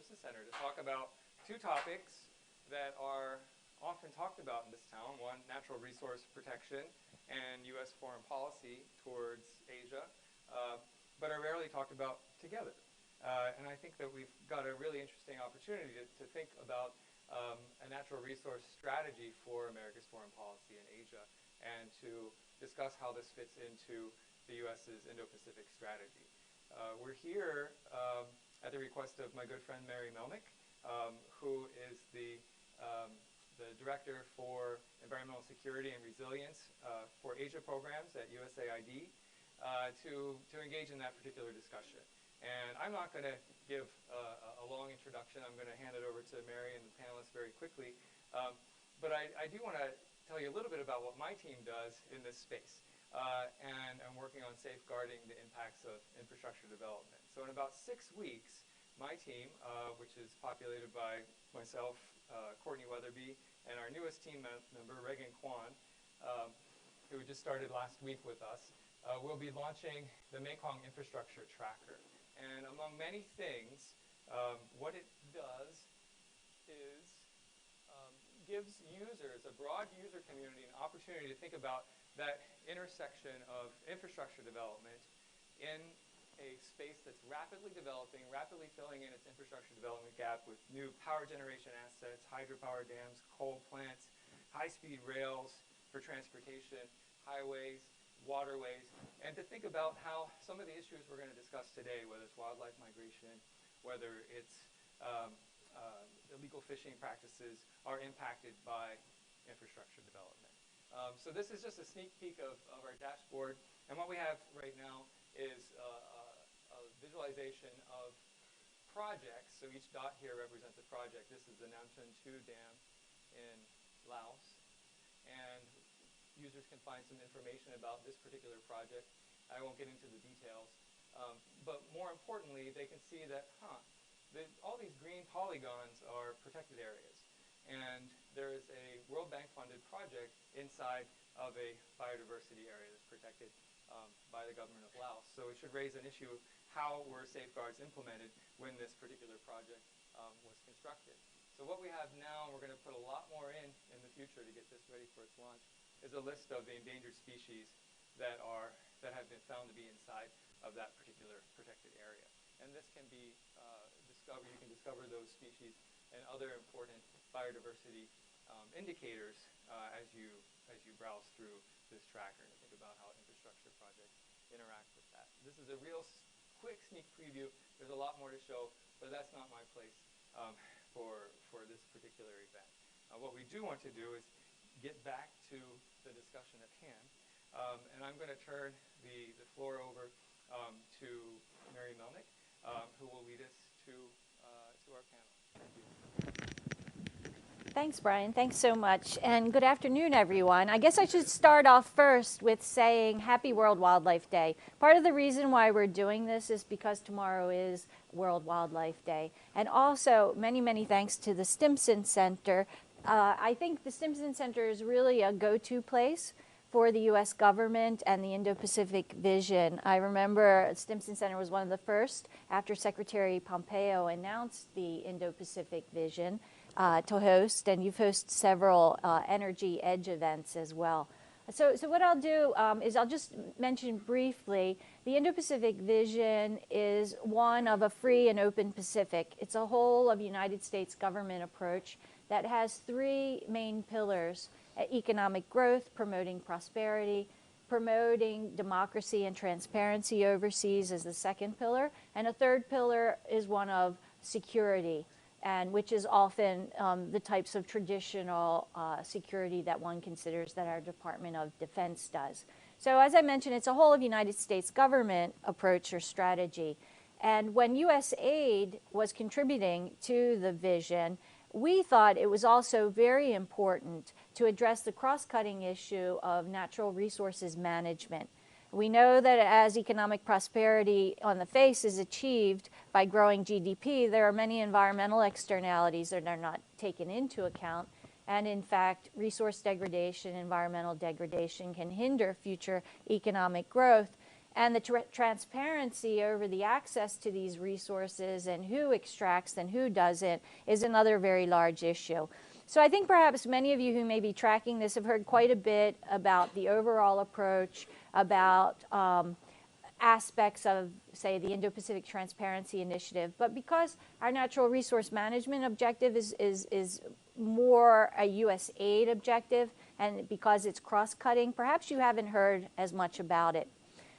Stimson Center to talk about two topics that are often talked about in this town. One, natural resource protection and U.S. foreign policy towards Asia, but are rarely talked about together. And I think that we've got a really interesting opportunity to think about a natural resource strategy for America's foreign policy in Asia, and to discuss how this fits into the U.S.'s Indo-Pacific strategy. We're here at the request of my good friend Mary Melnick, who is the Director for Environmental Security and Resilience for Asia programs at USAID, to engage in that particular discussion. And I'm not going to give a long introduction. I'm going to hand it over to Mary and the panelists very quickly. But I do want to tell you a little bit about what my team does in this space. And I'm working on safeguarding the impacts of infrastructure development. So in about 6 weeks, my team, which is populated by myself, Courtney Weatherby, and our newest team member, Reagan Kwan, who just started last week with us, will be launching the Mekong Infrastructure Tracker. And among many things, what it does is gives users, a broad user community, an opportunity to think about that intersection of infrastructure development in a space that's rapidly developing, rapidly filling in its infrastructure development gap with new power generation assets, hydropower dams, coal plants, high-speed rails for transportation, highways, waterways, and to think about how some of the issues we're going to discuss today, whether it's wildlife migration, whether it's illegal fishing practices, are impacted by infrastructure development. So this is just a sneak peek of our dashboard. And what we have right now is a visualization of projects. So each dot here represents a project. This is the Nam Chun 2 Dam in Laos. And users can find some information about this particular project. I won't get into the details. But more importantly, they can see that, all these green polygons are protected areas. And there is a World Bank funded project inside of a biodiversity area that's protected by the government of Laos. So it should raise an issue of how were safeguards implemented when this particular project was constructed. So what we have now, and we're going to put a lot more in the future to get this ready for its launch, is a list of the endangered species that have been found to be inside of that particular protected area. And this can be you can discover those species and other important biodiversity indicators as you browse through this tracker and think about how infrastructure projects interact with that. This is a real quick sneak preview. There's a lot more to show, but that's not my place for this particular event. What we do want to do is get back to the discussion at hand, and I'm going to turn the floor over to Mary Melnick, who will lead us to our panel. Thank you. Thanks, Brian. Thanks so much. And good afternoon, everyone. I guess I should start off first with saying Happy World Wildlife Day. Part of the reason why we're doing this is because tomorrow is World Wildlife Day. And also, many, many thanks to the Stimson Center. I think the Stimson Center is really a go-to place for the U.S. government and the Indo-Pacific Vision. I remember Stimson Center was one of the first after Secretary Pompeo announced the Indo-Pacific Vision to host, and you've hosted several Energy Edge events as well. So what I'll do is I'll just mention briefly, the Indo-Pacific Vision is one of a free and open Pacific. It's a whole of United States government approach that has three main pillars: economic growth, promoting prosperity, promoting democracy and transparency overseas as the second pillar, and a third pillar is one of security, and which is often the types of traditional security that one considers that our Department of Defense does. So as I mentioned, it's a whole of United States government approach or strategy. And when USAID was contributing to the vision, we thought it was also very important to address the cross-cutting issue of natural resources management. We know that as economic prosperity on the face is achieved by growing GDP, there are many environmental externalities that are not taken into account. And in fact, resource degradation, environmental degradation can hinder future economic growth. And the transparency over the access to these resources and who extracts and who doesn't is another very large issue. So I think perhaps many of you who may be tracking this have heard quite a bit about the overall approach, about aspects of, say, the Indo-Pacific Transparency Initiative. But because our natural resource management objective is more a USAID objective, and because it's cross-cutting, perhaps you haven't heard as much about it.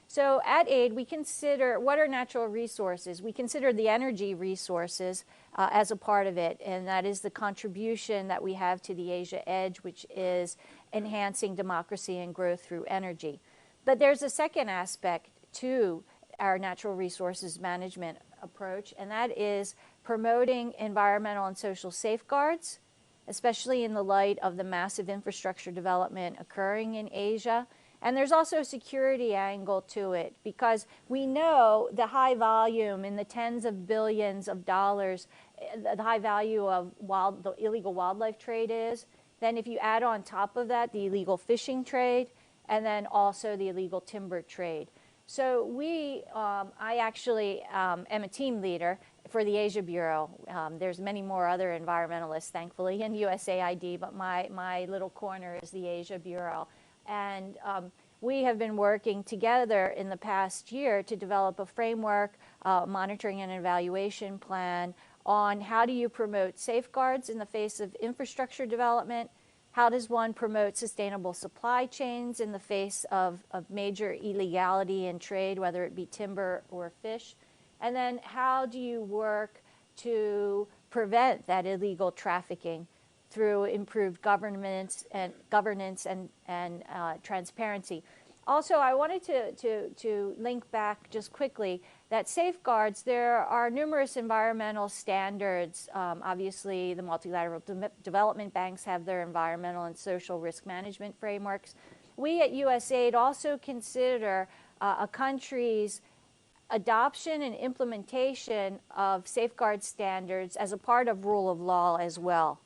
So at AID, we consider what are natural resources. We consider the energy resources as a part of it, and that is the contribution that we have to the Asia Edge, which is enhancing democracy and growth through energy. But there's a second aspect to our natural resources management approach, and that is promoting environmental and social safeguards, especially in the light of the massive infrastructure development occurring in Asia. And there's also a security angle to it, because we know the high volume in the tens of billions of dollars, the high value of the illegal wildlife trade is. Then if you add on top of that the illegal fishing trade, and then also the illegal timber trade. So I actually am a team leader for the Asia Bureau. There's many more other environmentalists, thankfully, in USAID, but my little corner is the Asia Bureau. And we have been working together in the past year to develop a framework, monitoring and evaluation plan on how do you promote safeguards in the face of infrastructure development. How does one promote sustainable supply chains in the face of major illegality in trade, whether it be timber or fish? And then how do you work to prevent that illegal trafficking through improved governance and transparency? Also, I wanted to link back just quickly that safeguards, there are numerous environmental standards. Obviously, the multilateral development banks have their environmental and social risk management frameworks. We at USAID also consider a country's adoption and implementation of safeguard standards as a part of rule of law as well.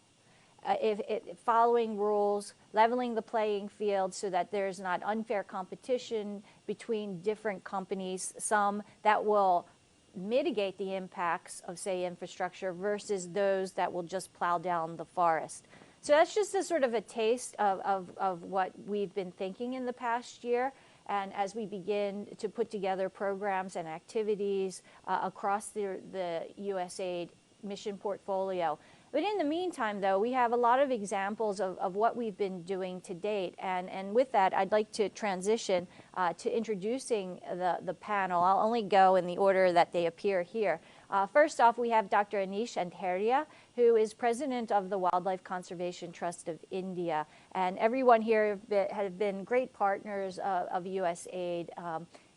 Following rules, leveling the playing field so that there's not unfair competition between different companies, some that will mitigate the impacts of, say, infrastructure versus those that will just plow down the forest. So that's just a sort of a taste of what we've been thinking in the past year. And as we begin to put together programs and activities across the USAID mission portfolio. But in the meantime, though, we have a lot of examples of what we've been doing to date. And with that, I'd like to transition to introducing the panel. I'll only go in the order that they appear here. First off, we have Dr. Anish Andharia, who is president of the Wildlife Conservation Trust of India. And everyone here have been great partners of USAID.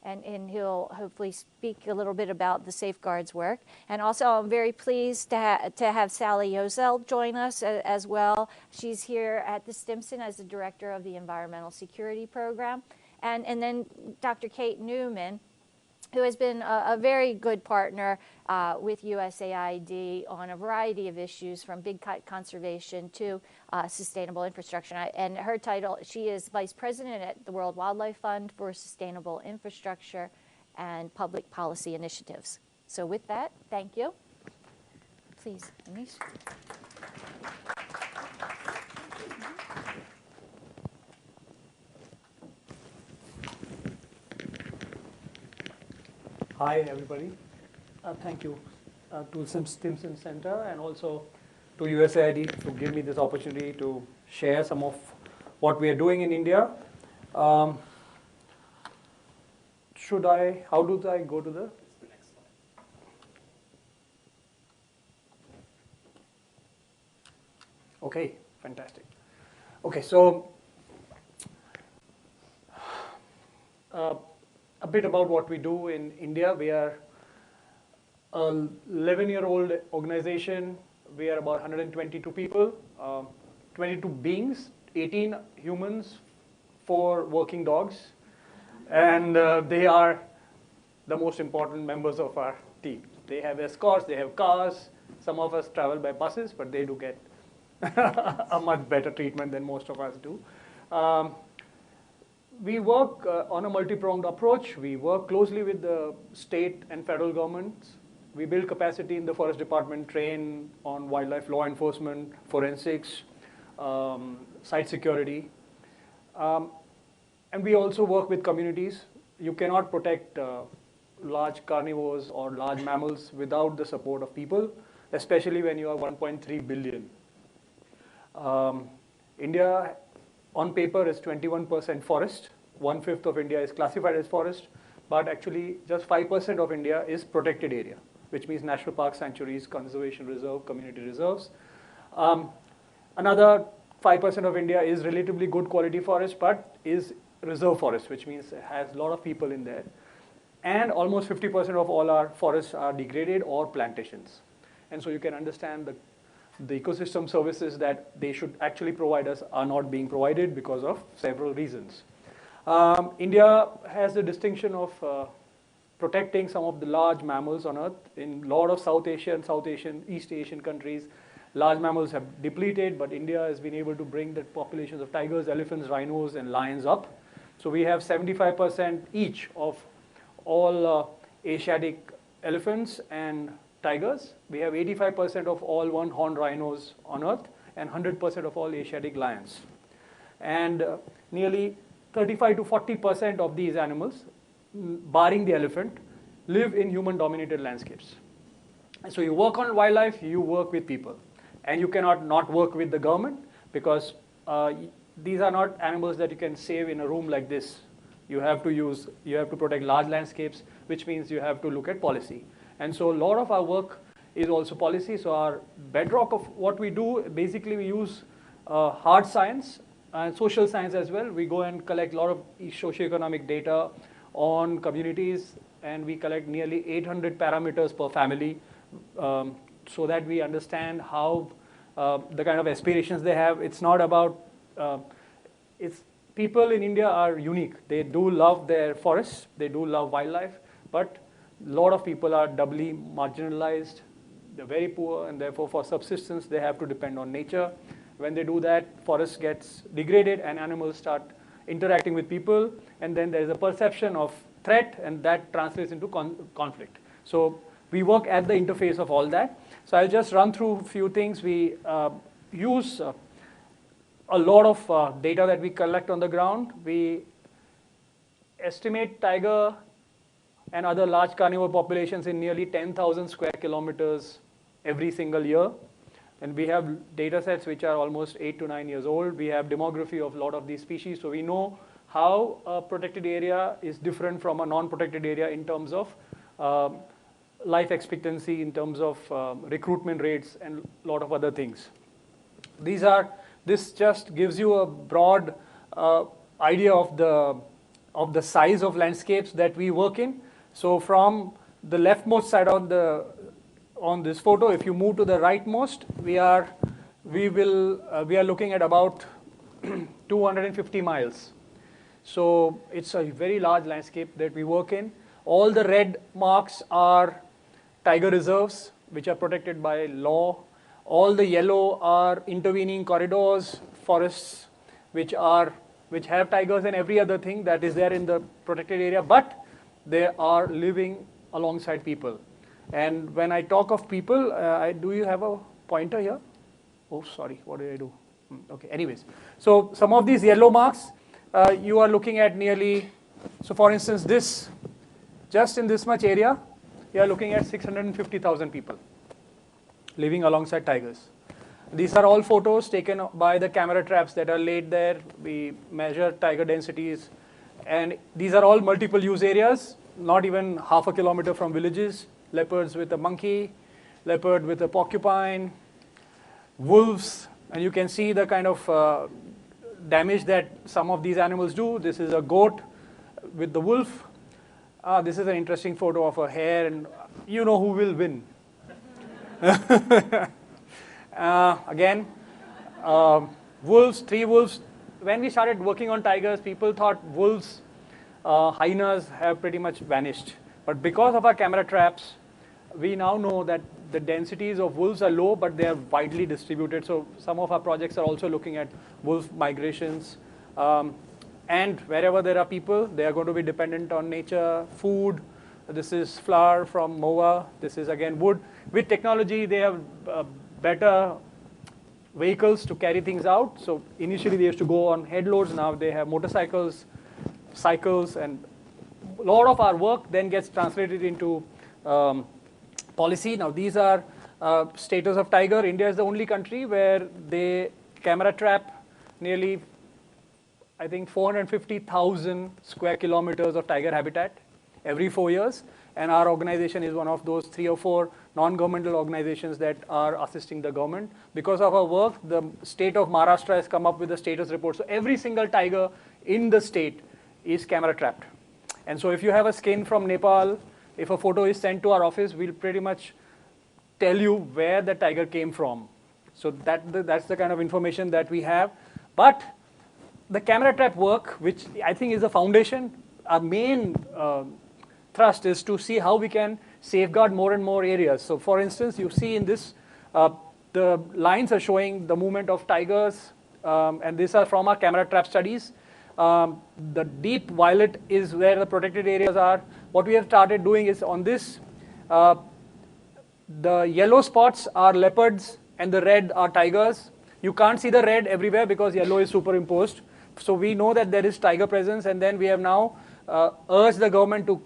And he'll hopefully speak a little bit about the safeguards work. And also, I'm very pleased to have Sally Yozel join us as well. She's here at the Stimson as the director of the Environmental Security Program. And then Dr. Kate Newman, who has been a very good partner with USAID on a variety of issues, from big cat conservation to sustainable infrastructure. And her title, she is Vice President at the World Wildlife Fund for Sustainable Infrastructure and Public Policy Initiatives. So with that, thank you. Please, Anish. Hi, everybody. Thank you to Stimson Center and also to USAID to give me this opportunity to share some of what we are doing in India. How do I go to the? Next slide. Okay, fantastic. Okay, so a bit about what we do in India. We are an 11-year-old organization. We are about 122 people, 22 beings, 18 humans, 4 working dogs. And they are the most important members of our team. They have escorts, they have cars. Some of us travel by buses, but they do get a much better treatment than most of us do. We work on a multi-pronged approach. We work closely with the state and federal governments. We build capacity in the forest department, train on wildlife law enforcement, forensics, site security. And we also work with communities. You cannot protect large carnivores or large mammals without the support of people, especially when you are 1.3 billion. India, on paper, is 21% forest. 1/5 of India is classified as forest, but actually just 5% of India is protected area, which means national park sanctuaries, conservation reserve, community reserves. Another 5% of India is relatively good quality forest, but is reserve forest, which means it has a lot of people in there. And almost 50% of all our forests are degraded or plantations. And so you can understand the ecosystem services that they should actually provide us are not being provided because of several reasons. India has the distinction of protecting some of the large mammals on Earth. In a lot of South Asia and East Asian countries, large mammals have depleted, but India has been able to bring the populations of tigers, elephants, rhinos, and lions up. So we have 75% each of all Asiatic elephants and tigers. We have 85% of all one-horned rhinos on Earth and 100% of all Asiatic lions. And nearly 35 to 40% of these animals, barring the elephant, live in human-dominated landscapes. And so you work on wildlife, you work with people. And you cannot not work with the government because these are not animals that you can save in a room like this. You have to protect large landscapes, which means you have to look at policy. And so a lot of our work is also policy. So our bedrock of what we do, basically we use hard science and social science as well. We go and collect a lot of socioeconomic data on communities, and we collect nearly 800 parameters per family so that we understand how the kind of aspirations they have. It's not about, people in India are unique. They do love their forests, they do love wildlife, but a lot of people are doubly marginalized. They're very poor, and therefore for subsistence they have to depend on nature. When they do that, forest gets degraded and animals start interacting with people, and then there is a perception of threat, and that translates into conflict. So we work at the interface of all that. So I'll just run through a few things. We use a lot of data that we collect on the ground. We estimate tiger and other large carnivore populations in nearly 10,000 square kilometers every single year. And we have data sets which are almost 8 to 9 years old. We have demography of a lot of these species, so we know how a protected area is different from a non-protected area in terms of life expectancy, in terms of recruitment rates, and a lot of other things. This just gives you a broad idea of the size of landscapes that we work in. So from the leftmost side on this photo, if you move to the rightmost, we are looking at about 250 miles. So it's a very large landscape that we work in. All the red marks are tiger reserves, which are protected by law. All the yellow are intervening corridors, forests, which have tigers and every other thing that is there in the protected area, but they are living alongside people. And when I talk of people, do you have a pointer here? Oh, sorry, what did I do? Okay, anyways. So some of these yellow marks, you are looking at nearly, so for instance, just in this much area, you are looking at 650,000 people living alongside tigers. These are all photos taken by the camera traps that are laid there. We measure tiger densities, and these are all multiple use areas, not even half a kilometer from villages. Leopards with a monkey, leopard with a porcupine, wolves, and you can see the kind of damage that some of these animals do. This is a goat with the wolf. This is an interesting photo of a hare, and you know who will win. Again, wolves, 3 wolves. When we started working on tigers, people thought wolves, hyenas have pretty much vanished. But because of our camera traps, we now know that the densities of wolves are low, but they are widely distributed. So some of our projects are also looking at wolf migrations. and wherever there are people, they are going to be dependent on nature, food. This is flour from moa. This is again wood. With technology, they have better vehicles to carry things out. So initially they used to go on head loads. Now they have motorcycles, cycles, and a lot of our work then gets translated into policy. Now these are status of tiger. India is the only country where they camera trap nearly, I think, 450,000 square kilometers of tiger habitat every 4 years. And our organization is one of those 3 or 4 non-governmental organizations that are assisting the government. Because of our work, the state of Maharashtra has come up with a status report. So every single tiger in the state is camera trapped. And so if you have a skin from Nepal, if a photo is sent to our office, we'll pretty much tell you where the tiger came from. So that's the kind of information that we have. But the camera trap work, which I think is the foundation, our main thrust is to see how we can safeguard more and more areas. So for instance, you see in this, the lines are showing the movement of tigers, and these are from our camera trap studies. The deep violet is where the protected areas are. What we have started doing is on this, the yellow spots are leopards and the red are tigers. You can't see the red everywhere because yellow is superimposed. So we know that there is tiger presence, and then we have now urged the government to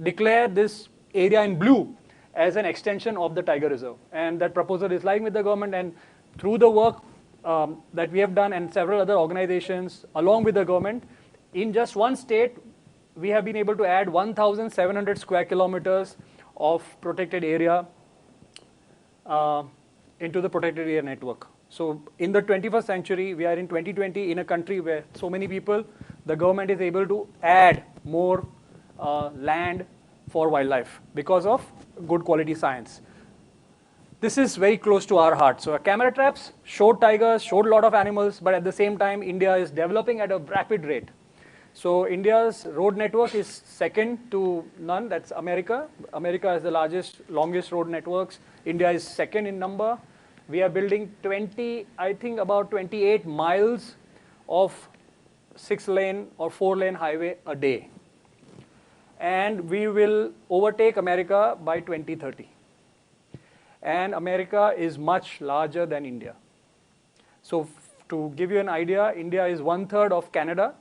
declare this area in blue as an extension of the tiger reserve. And that proposal is lying with the government, and through the work that we have done and several other organizations along with the government, in just one state, we have been able to add 1,700 square kilometers of protected area into the protected area network. So in the 21st century, we are in 2020 in a country where so many people, the government is able to add more land for wildlife because of good quality science. This is very close to our heart. So our camera traps showed tigers, showed a lot of animals, but at the same time, India is developing at a rapid rate. So India's road network is second to none, that's America. America is the largest, longest road networks. India is second in number. We are building about 28 miles of 6-lane or 4-lane highway a day. And we will overtake America by 2030. And America is much larger than India. So to give you an idea, India is 1/3 of Canada,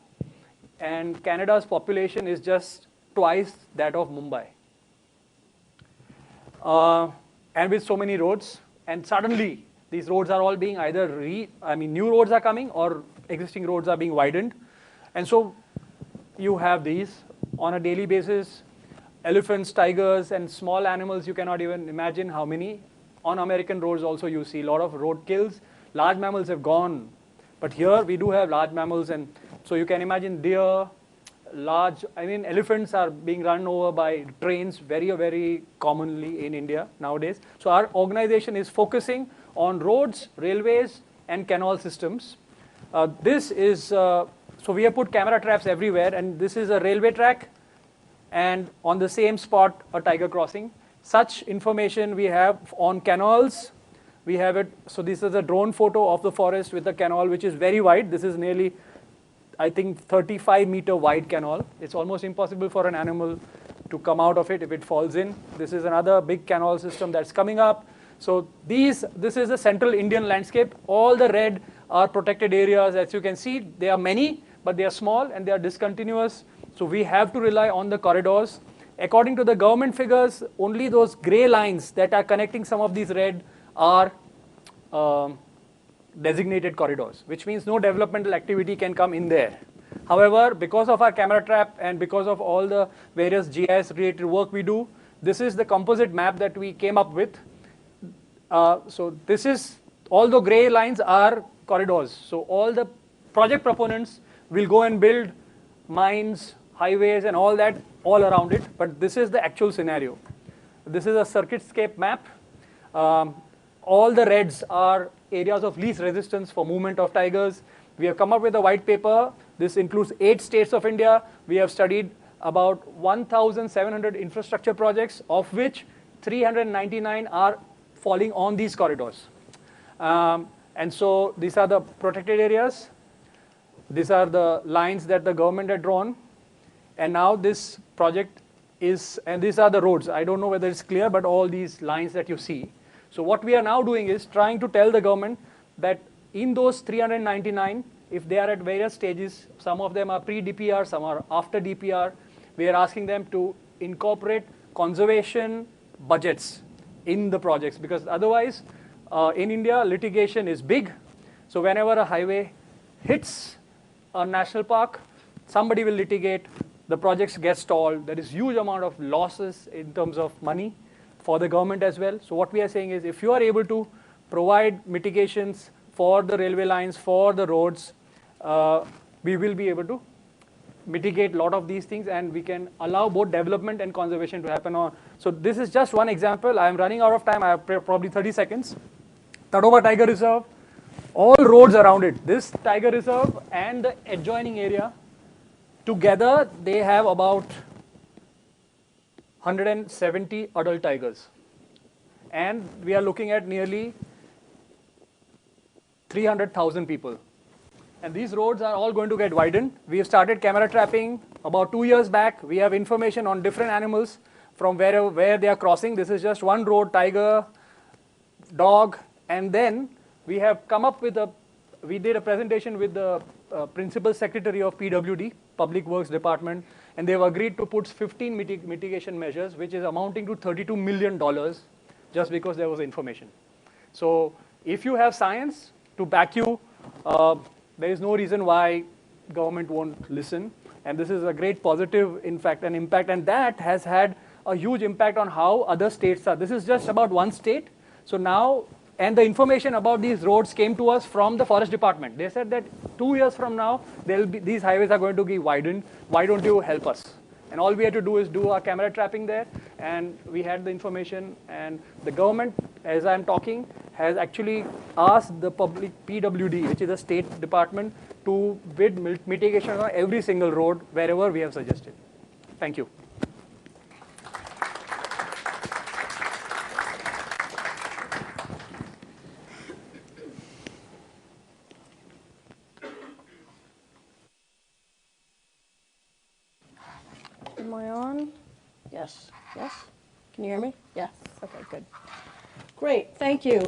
and Canada's population is just twice that of Mumbai. And with so many roads, and suddenly these roads are all being either new roads are coming or existing roads are being widened. And so you have these on a daily basis, elephants, tigers, and small animals, you cannot even imagine how many. On American roads also you see a lot of road kills. Large mammals have gone, but here we do have large mammals, and so you can imagine deer, elephants are being run over by trains very, very commonly in India nowadays. So our organization is focusing on roads, railways, and canal systems. So we have put camera traps everywhere, and this is a railway track, and on the same spot, a tiger crossing. Such information we have on canals. We have it, so this is a drone photo of the forest with a canal which is very wide. This is nearly, I think, 35-meter wide canal. It's almost impossible for an animal to come out of it if it falls in. This is another big canal system that's coming up. So this is the central Indian landscape. All the red are protected areas. As you can see, there are many, but they are small and they are discontinuous. So we have to rely on the corridors. According to the government figures, only those gray lines that are connecting some of these red are designated corridors, which means no developmental activity can come in there. However, because of our camera trap and because of all the various GIS-related work we do, this is the composite map that we came up with. So this is, all the gray lines are corridors. So all the project proponents will go and build mines, highways, and all that all around it, but this is the actual scenario. This is a circuitscape map. All the reds are areas of least resistance for movement of tigers. We have come up with a white paper. This includes 8 states of India. We have studied about 1,700 infrastructure projects, of which 399 are falling on these corridors. And so these are the protected areas. These are the lines that the government had drawn. And now this project is, and these are the roads. I don't know whether it's clear, but all these lines that you see. So what we are now doing is trying to tell the government that in those 399, if they are at various stages, some of them are pre-DPR, some are after DPR, we are asking them to incorporate conservation budgets in the projects, because otherwise, in India, litigation is big. So whenever a highway hits a national park, somebody will litigate, the projects get stalled, there is huge amount of losses in terms of money for the government as well. So what we are saying is, if you are able to provide mitigations for the railway lines, for the roads, we will be able to mitigate a lot of these things, and we can allow both development and conservation to happen. So this is just one example. I am running out of time. I have probably 30 seconds. Tadoba Tiger Reserve, all roads around it. This Tiger Reserve and the adjoining area, together they have about 170 adult tigers. And we are looking at nearly 300,000 people. And these roads are all going to get widened. We have started camera trapping about 2 years back. We have information on different animals from where they are crossing. This is just one road, tiger, dog. And then we have come up with we did a presentation with the Principal Secretary of PWD, Public Works Department, and they've agreed to put 15 mitigation measures, which is amounting to $32 million just because there was information. So if you have science to back you, there is no reason why government won't listen. And this is a great positive, in fact, an impact. And that has had a huge impact on how other states are. This is just about one state. So now, and the information about these roads came to us from the Forest Department. They said that 2 years from now, these highways are going to be widened. Why don't you help us? And all we had to do is do our camera trapping there. And we had the information. And the government, as I'm talking, has actually asked the public PWD, which is a state department, to bid mitigation on every single road wherever we have suggested. Thank you. Am I on? Yes. Yes? Can you hear me? Yes. Okay, good. Great, thank you.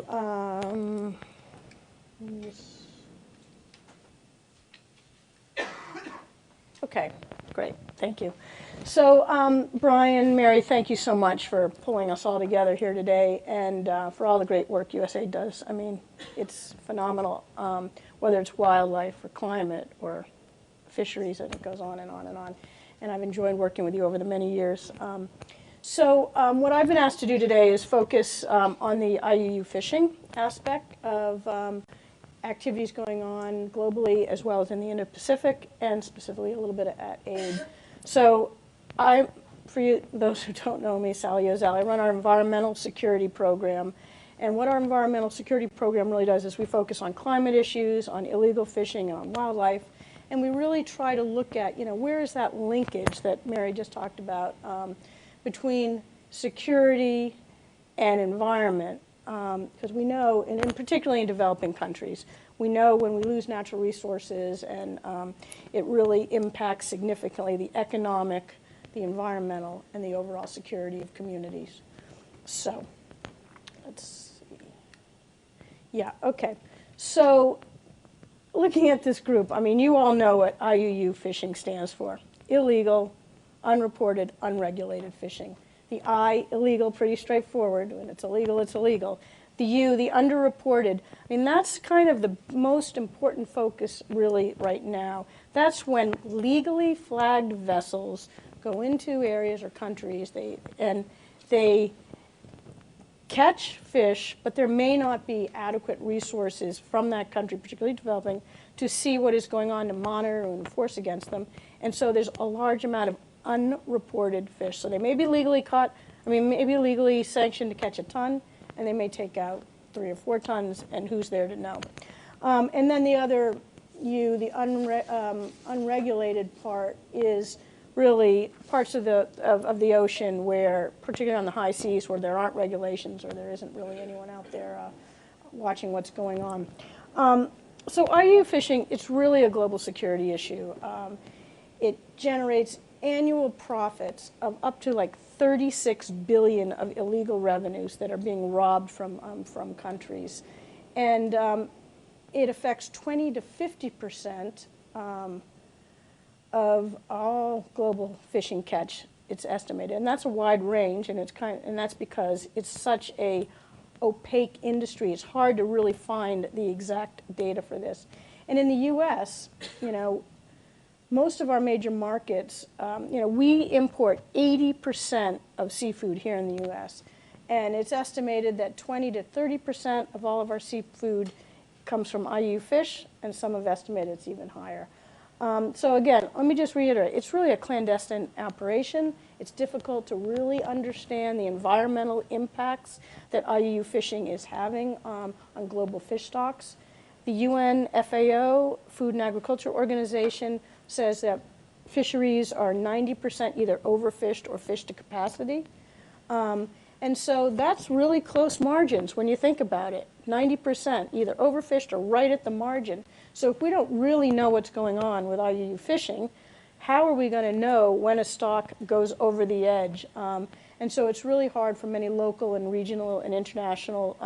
Okay, great, thank you. So Brian, Mary, thank you so much for pulling us all together here today, and for all the great work USAID does. I mean, it's phenomenal, whether it's wildlife or climate or fisheries, and it goes on and on and on. And I've enjoyed working with you over the many years. So what I've been asked to do today is focus on the IUU fishing aspect of activities going on globally as well as in the Indo-Pacific, and specifically a little bit at AID. So for you, those who don't know me, Sally Ozell, I run our environmental security program. And what our environmental security program really does is we focus on climate issues, on illegal fishing, and on wildlife. And we really try to look at, where is that linkage that Mary just talked about between security and environment, because we know, and particularly in developing countries, we know when we lose natural resources, and it really impacts significantly the economic, the environmental, and the overall security of communities. So, let's see. Yeah, okay. So, looking at this group, I mean, you all know what IUU fishing stands for. Illegal, unreported, unregulated fishing. The I, illegal, pretty straightforward. When it's illegal, it's illegal. The U, the underreported. I mean, that's kind of the most important focus really right now. That's when legally flagged vessels go into areas or countries, they catch fish, but there may not be adequate resources from that country, particularly developing, to see what is going on, to monitor and enforce against them. And so there's a large amount of unreported fish. So they may be legally caught, maybe legally sanctioned to catch a ton, and they may take out 3 or 4 tons, and who's there to know? And then the other the unregulated part is really parts of the ocean where, particularly on the high seas, where there aren't regulations or there isn't really anyone out there watching what's going on. So IUU fishing, it's really a global security issue. It generates annual profits of up to like 36 billion of illegal revenues that are being robbed from countries. And it affects 20 to 50% of all global fishing catch, it's estimated. And that's a wide range, and that's because it's such a opaque industry. It's hard to really find the exact data for this. And in the U.S., most of our major markets, we import 80% of seafood here in the U.S. And it's estimated that 20 to 30% of all of our seafood comes from IUU fish, and some have estimated it's even higher. So again, let me just reiterate, it's really a clandestine operation. It's difficult to really understand the environmental impacts that IUU fishing is having on global fish stocks. The UN FAO, Food and Agriculture Organization, says that fisheries are 90% either overfished or fished to capacity. And so that's really close margins when you think about it. 90% either overfished or right at the margin. So if we don't really know what's going on with IUU fishing, how are we going to know when a stock goes over the edge? And so it's really hard for many local and regional and international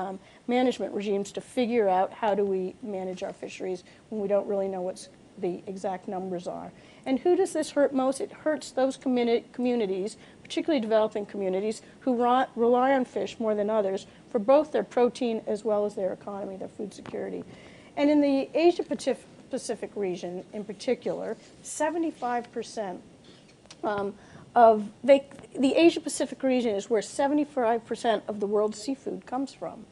management regimes to figure out how do we manage our fisheries when we don't really know what the exact numbers are. And who does this hurt most? It hurts those communities, particularly developing communities, who rely on fish more than others for both their protein as well as their economy, their food security. And in the Asia-Pacific region in particular, 75% the Asia-Pacific region is where 75% of the world's seafood comes from.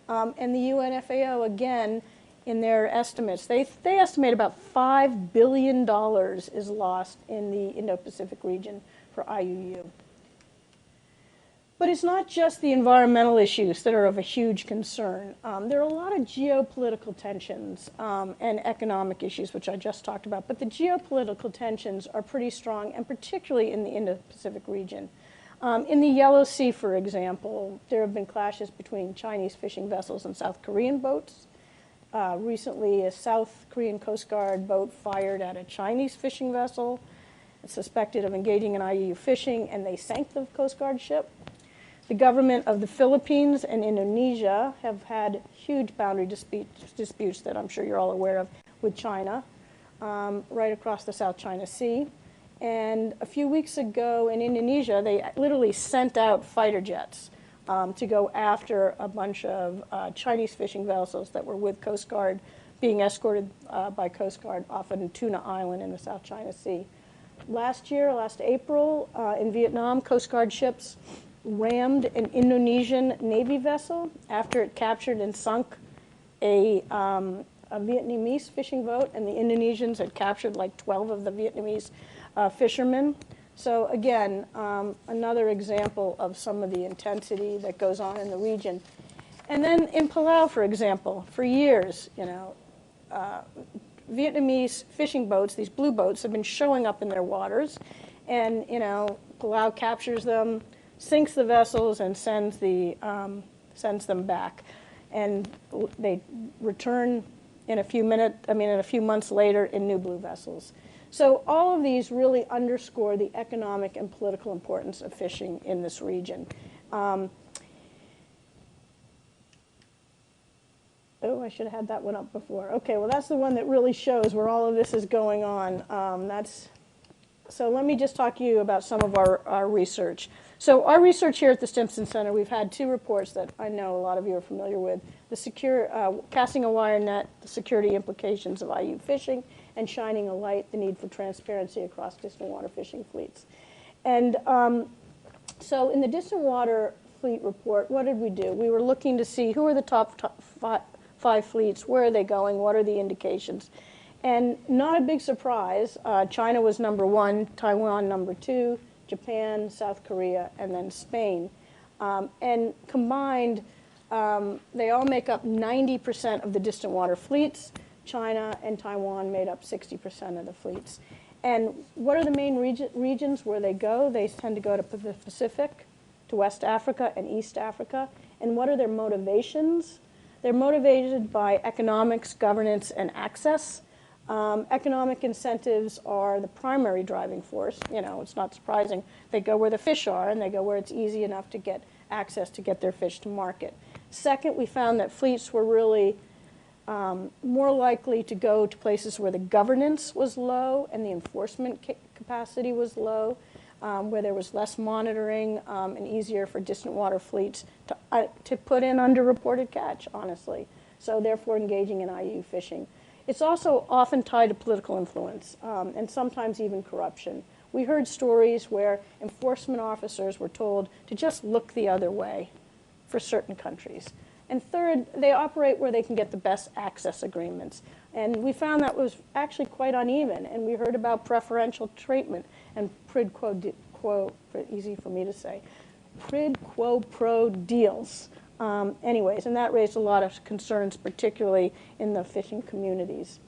And the UN FAO, again, in their estimates, they estimate about $5 billion is lost in the Indo-Pacific region for IUU. But it's not just the environmental issues that are of a huge concern. There are a lot of geopolitical tensions and economic issues, which I just talked about. But the geopolitical tensions are pretty strong, and particularly in the Indo-Pacific region. In the Yellow Sea, for example, there have been clashes between Chinese fishing vessels and South Korean boats. Recently, a South Korean Coast Guard boat fired at a Chinese fishing vessel suspected of engaging in IUU fishing, and they sank the Coast Guard ship. The government of the Philippines and Indonesia have had huge boundary disputes that I'm sure you're all aware of with China, right across the South China Sea. And a few weeks ago in Indonesia, they literally sent out fighter jets to go after a bunch of Chinese fishing vessels that were with Coast Guard, being escorted by Coast Guard off of Tuna Island in the South China Sea. Last April, in Vietnam, Coast Guard ships rammed an Indonesian Navy vessel after it captured and sunk a Vietnamese fishing boat, and the Indonesians had captured like 12 of the Vietnamese fishermen. So again, another example of some of the intensity that goes on in the region. And then in Palau, for example, for years, Vietnamese fishing boats, these blue boats, have been showing up in their waters, and Palau captures them, sinks the vessels, and sends them back, and they return in a few months later in new blue vessels. So all of these really underscore the economic and political importance of fishing in this region. Oh, I should have had that one up before. Okay, well, that's the one that really shows where all of this is going on. So let me just talk to you about some of our research. So our research here at the Stimson Center, we've had two reports that I know a lot of you are familiar with. The Casting a Wire Net, the security implications of IUU fishing, and Shining a Light, the need for transparency across distant water fishing fleets. And so in the distant water fleet report, what did we do? We were looking to see who are the top five fleets, where are they going, what are the indications. And not a big surprise, China was number one, Taiwan number two, Japan, South Korea, and then Spain. And combined, they all make up 90% of the distant water fleets. China and Taiwan made up 60% of the fleets. And what are the main regions where they go? They tend to go to the Pacific, to West Africa and East Africa. And what are their motivations? They're motivated by economics, governance, and access. Economic incentives are the primary driving force. You know, it's not surprising. They go where the fish are, and they go where it's easy enough to get access to get their fish to market. Second, we found that fleets were really more likely to go to places where the governance was low and the enforcement capacity was low, where there was less monitoring and easier for distant water fleets to put in underreported catch, honestly. So therefore engaging in IUU fishing. It's also often tied to political influence and sometimes even corruption. We heard stories where enforcement officers were told to just look the other way for certain countries. And third, they operate where they can get the best access agreements. And we found that was actually quite uneven. And we heard about preferential treatment and quid quo, easy for me to say, quid quo pro deals. Anyways, and that raised a lot of concerns, particularly in the fishing communities.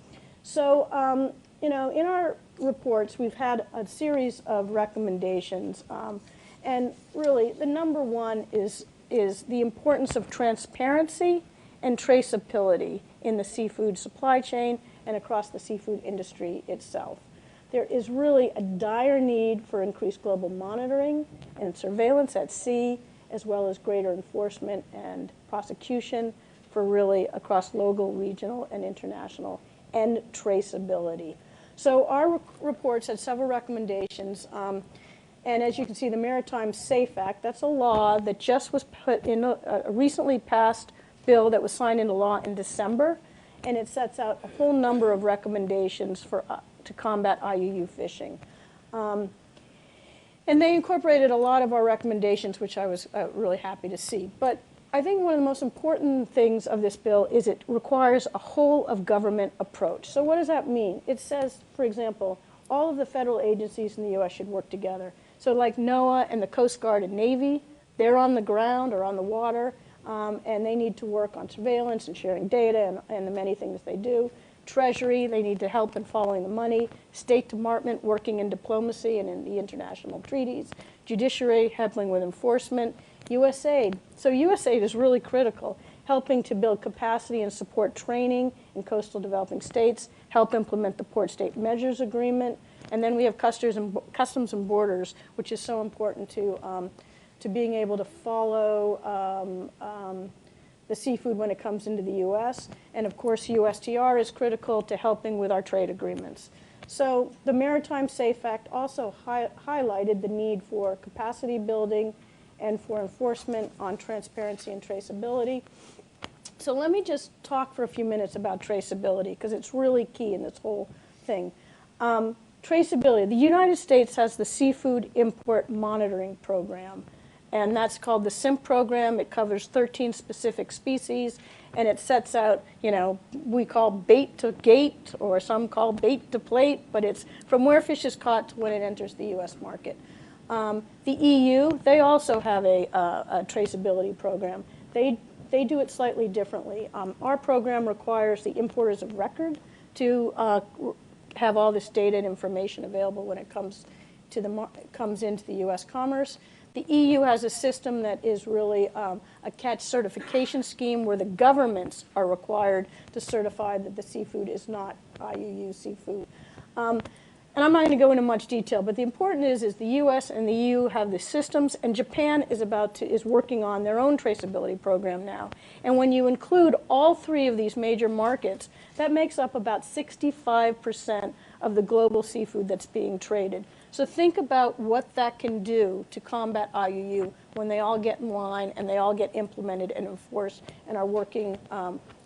So, you know, in our reports, we've had a series of recommendations. And really, the number one is the importance of transparency and traceability in the seafood supply chain and across the seafood industry itself. There is really a dire need for increased global monitoring and surveillance at sea, as well as greater enforcement and prosecution for really across local, regional, and international, and traceability. So our reports had several recommendations. And as you can see, the Maritime Safe Act, that's a law that just was put in a recently passed bill that was signed into law in December. And it sets out a whole number of recommendations for to combat IUU fishing. And they incorporated a lot of our recommendations, which I was really happy to see. But I think one of the most important things of this bill is it requires a whole of government approach. So what does that mean? It says, for example, all of the federal agencies in the U.S. should work together. So like NOAA and the Coast Guard and Navy, they're on the ground or on the water, and they need to work on surveillance and sharing data and the many things they do. Treasury, they need to help in following the money. State Department working in diplomacy and in the international treaties. Judiciary helping with enforcement. USAID. So USAID is really critical, helping to build capacity and support training in coastal developing states, help implement the Port State Measures Agreement, and then we have Customs and Borders, which is so important to being able to follow the seafood when it comes into the U.S. And of course, USTR is critical to helping with our trade agreements. So the Maritime Safe Act also highlighted the need for capacity building and for enforcement on transparency and traceability. So let me just talk for a few minutes about traceability, because it's really key in this whole thing. Traceability. The United States has the Seafood Import Monitoring Program, and that's called the SIMP program. It covers 13 specific species, and it sets out, you know, we call bait to gate, or some call bait to plate, but it's from where fish is caught to when it enters the U.S. market. The EU, they also have a traceability program. They do it slightly differently. Our program requires the importers of record to have all this data and information available when it comes into the U.S. commerce. The EU has a system that is really a catch certification scheme where the governments are required to certify that the seafood is not IUU seafood. And I'm not going to go into much detail, but the important is the U.S. and the EU have the systems, and Japan is working on their own traceability program now. And when you include all three of these major markets, that makes up about 65% of the global seafood that's being traded. So think about what that can do to combat IUU when they all get in line and they all get implemented and enforced and are working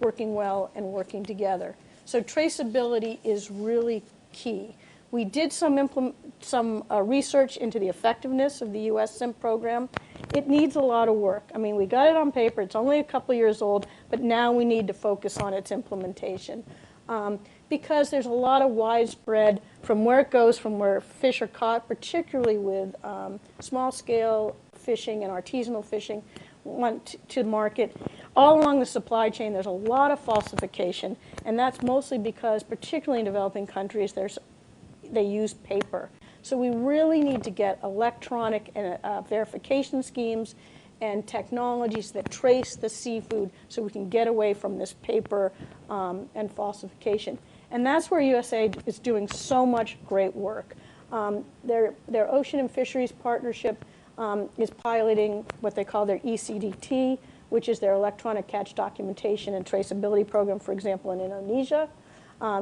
well and working together. So traceability is really key. We did some research into the effectiveness of the U.S. SIMP program. It needs a lot of work. I mean, we got it on paper. It's only a couple years old, but now we need to focus on its implementation. Because there's a lot of widespread from where it goes, from where fish are caught, particularly with small-scale fishing and artisanal fishing, to market. All along the supply chain, there's a lot of falsification, and that's mostly because, particularly in developing countries, they use paper. So we really need to get electronic verification schemes and technologies that trace the seafood so we can get away from this paper and falsification. And that's where USAID is doing so much great work. Their Ocean and Fisheries Partnership is piloting what they call their ECDT, which is their electronic catch documentation and traceability program, for example, in Indonesia.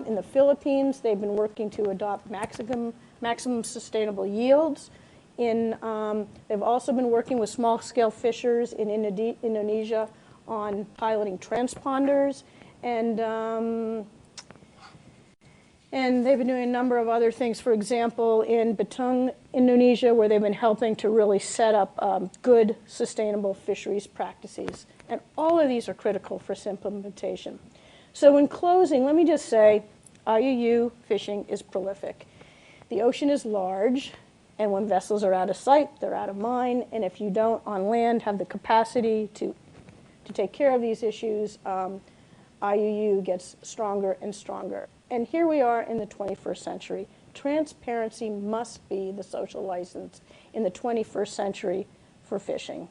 In the Philippines, they've been working to adopt maximum sustainable yields. They've also been working with small-scale fishers in Indonesia on piloting transponders, and they've been doing a number of other things. For example, in Batung, Indonesia, where they've been helping to really set up good, sustainable fisheries practices. And all of these are critical for its implementation. So in closing, let me just say, IUU fishing is prolific. The ocean is large, and when vessels are out of sight, they're out of mind. And if you don't, on land, have the capacity to take care of these issues, IUU gets stronger and stronger. And here we are in the 21st century. Transparency must be the social license in the 21st century for fishing.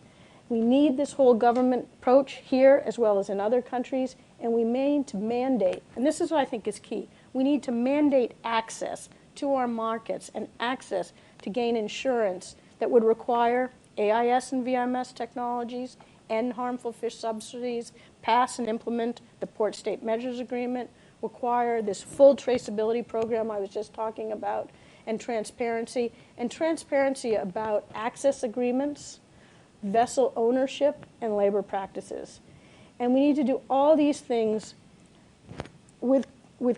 We need this whole government approach here as well as in other countries, and we need to mandate, and this is what I think is key, we need to mandate access to our markets and access to gain insurance that would require AIS and VMS technologies, end harmful fish subsidies, pass and implement the Port State Measures Agreement, require this full traceability program I was just talking about, and transparency about access agreements, vessel ownership, and labor practices. And we need to do all these things with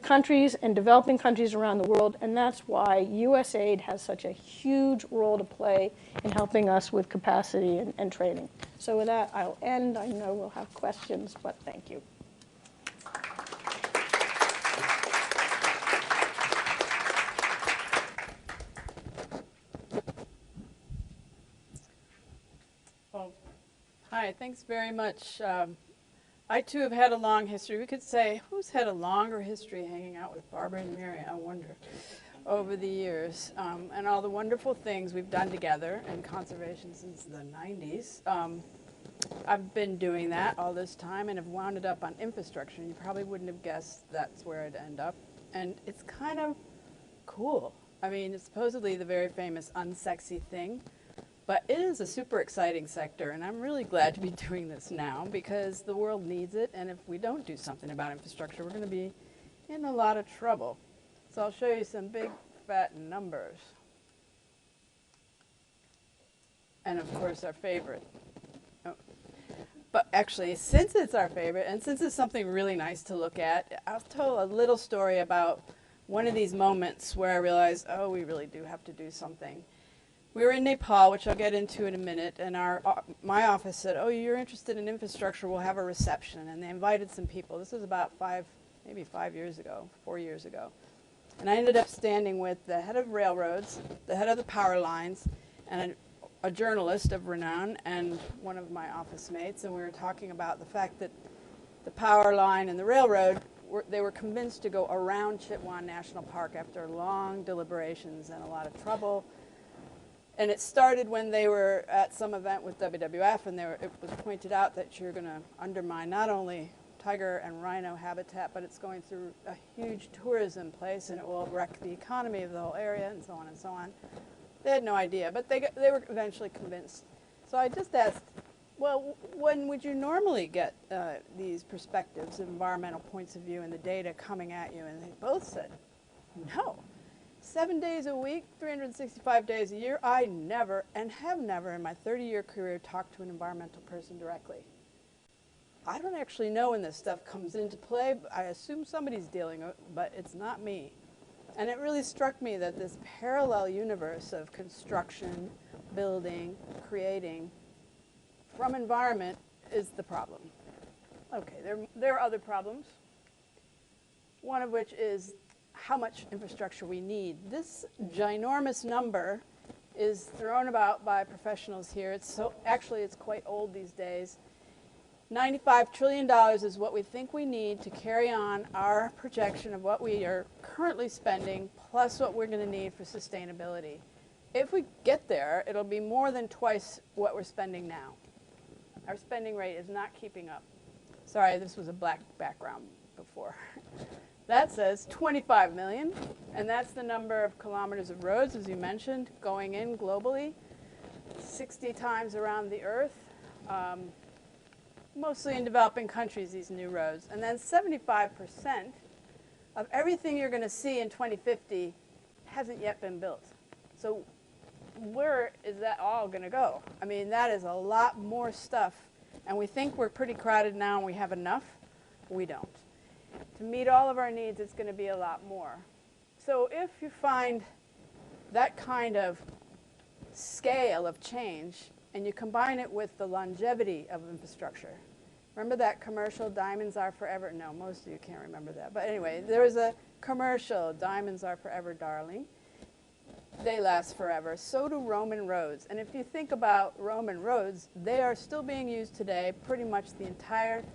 countries and developing countries around the world, and that's why USAID has such a huge role to play in helping us with capacity and training. So with that, I'll end. I know we'll have questions, but thank you. Well, hi, thanks very much. I too have had a long history. We could say, who's had a longer history hanging out with Barbara and Mary, I wonder, over the years, and all the wonderful things we've done together in conservation since the 90s. I've been doing that all this time and have wound up on infrastructure. You probably wouldn't have guessed that's where I'd end up. And it's kind of cool. I mean, it's supposedly the very famous unsexy thing, but it is a super exciting sector, and I'm really glad to be doing this now because the world needs it, and if we don't do something about infrastructure, we're going to be in a lot of trouble. So I'll show you some big, fat numbers. And of course, our favorite. Oh. But actually, since it's our favorite, and since it's something really nice to look at, I'll tell a little story about one of these moments where I realized, oh, we really do have to do something. We were in Nepal, which I'll get into in a minute, and my office said, oh, you're interested in infrastructure, we'll have a reception. And they invited some people. This was about 4 years ago. And I ended up standing with the head of railroads, the head of the power lines, and a journalist of renown, and one of my office mates, and we were talking about the fact that the power line and the railroad, they were convinced to go around Chitwan National Park after long deliberations and a lot of trouble. And it started when they were at some event with WWF, and it was pointed out that you're going to undermine not only tiger and rhino habitat, but it's going through a huge tourism place, and it will wreck the economy of the whole area, and so on and so on. They had no idea, but they were eventually convinced. So I just asked, well, when would you normally get these perspectives, environmental points of view, and the data coming at you? And they both said, no. 7 days a week, 365 days a year, I never, and have never in my 30-year career, talked to an environmental person directly. I don't actually know when this stuff comes into play. I assume somebody's dealing with it, but it's not me. And it really struck me that this parallel universe of construction, building, creating from environment is the problem. Okay, there are other problems, one of which is how much infrastructure we need. This ginormous number is thrown about by professionals here. Actually, it's quite old these days. $95 trillion is what we think we need to carry on our projection of what we are currently spending, plus what we're going to need for sustainability. If we get there, it'll be more than twice what we're spending now. Our spending rate is not keeping up. Sorry, this was a black background before. That says 25 million, and that's the number of kilometers of roads, as you mentioned, going in globally, 60 times around the Earth, mostly in developing countries, these new roads. And then 75% of everything you're going to see in 2050 hasn't yet been built. So where is that all going to go? I mean, that is a lot more stuff. And we think we're pretty crowded now and we have enough. We don't. To meet all of our needs, it's going to be a lot more. So if you find that kind of scale of change and you combine it with the longevity of infrastructure, remember that commercial, diamonds are forever? No, most of you can't remember that. But anyway, there was a commercial, diamonds are forever, darling. They last forever. So do Roman roads. And if you think about Roman roads, they are still being used today. Pretty much the entire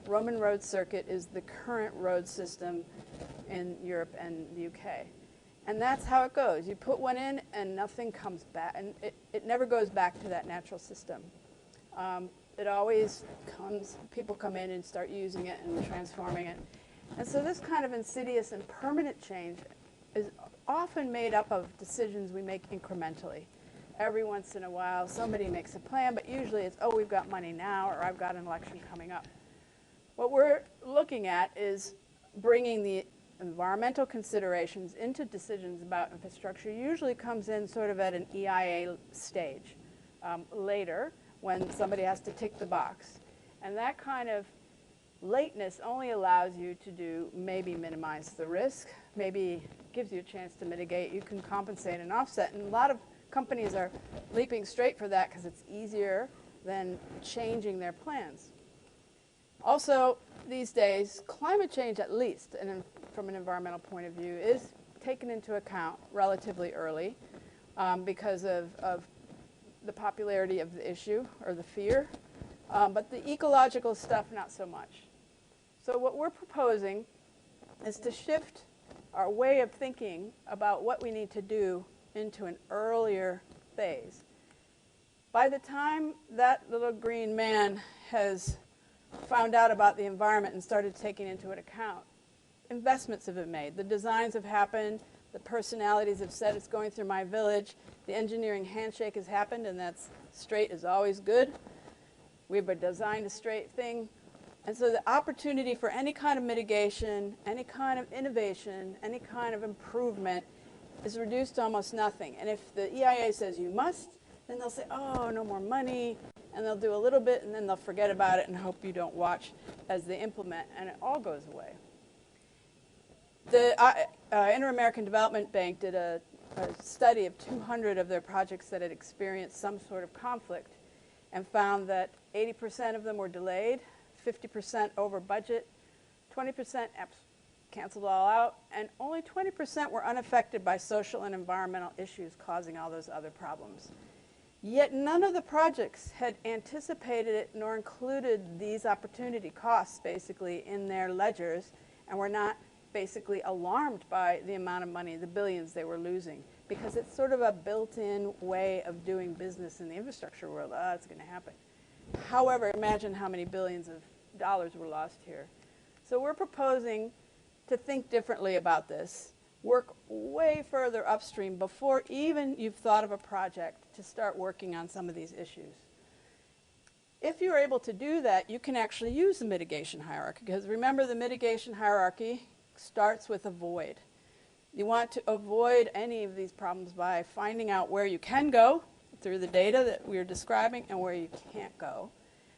Roman road circuit is the current road system in Europe and the UK. And that's how it goes. You put one in and nothing comes back. And it never goes back to that natural system. It always comes, people come in and start using it and transforming it. And so this kind of insidious and permanent change is often made up of decisions we make incrementally. Every once in a while, somebody makes a plan, but usually it's, oh, we've got money now, or I've got an election coming up. What we're looking at is bringing the environmental considerations into decisions about infrastructure. Usually comes in sort of at an EIA stage later, when somebody has to tick the box. And that kind of lateness only allows you to do maybe minimize the risk, maybe gives you a chance to mitigate. You can compensate and offset. And a lot of companies are leaping straight for that because it's easier than changing their plans. Also, these days, climate change at least, and from an environmental point of view, is taken into account relatively early because of the popularity of the issue or the fear. But the ecological stuff, not so much. So what we're proposing is to shift our way of thinking about what we need to do into an earlier phase. By the time that little green man has found out about the environment and started taking into account, investments have been made. The designs have happened. The personalities have said it's going through my village. The engineering handshake has happened, and that's straight is always good. We've designed a straight thing. And so the opportunity for any kind of mitigation, any kind of innovation, any kind of improvement is reduced to almost nothing. And if the EIA says you must, then they'll say, oh, no more money. And they'll do a little bit, and then they'll forget about it and hope you don't watch as they implement, and it all goes away. The Inter-American Development Bank did a study of 200 of their projects that had experienced some sort of conflict and found that 80% of them were delayed, 50% over budget, 20% canceled all out, and only 20% were unaffected by social and environmental issues causing all those other problems. Yet none of the projects had anticipated it nor included these opportunity costs basically in their ledgers and were not basically alarmed by the amount of money, the billions they were losing, because it's sort of a built-in way of doing business in the infrastructure world. Oh, it's going to happen. However, imagine how many billions of dollars were lost here. So we're proposing to think differently about this, work way further upstream before even you've thought of a project to start working on some of these issues. If you're able to do that, you can actually use the mitigation hierarchy, because remember the mitigation hierarchy starts with avoid. You want to avoid any of these problems by finding out where you can go through the data that we're describing and where you can't go,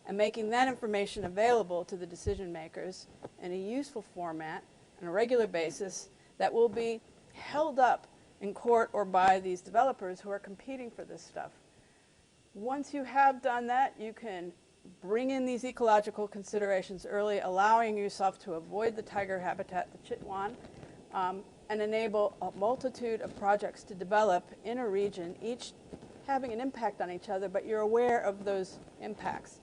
and making that information available to the decision makers in a useful format on a regular basis that will be held up in court or by these developers who are competing for this stuff. Once you have done that, you can bring in these ecological considerations early, allowing yourself to avoid the tiger habitat, the Chitwan, and enable a multitude of projects to develop in a region, each having an impact on each other, but you're aware of those impacts.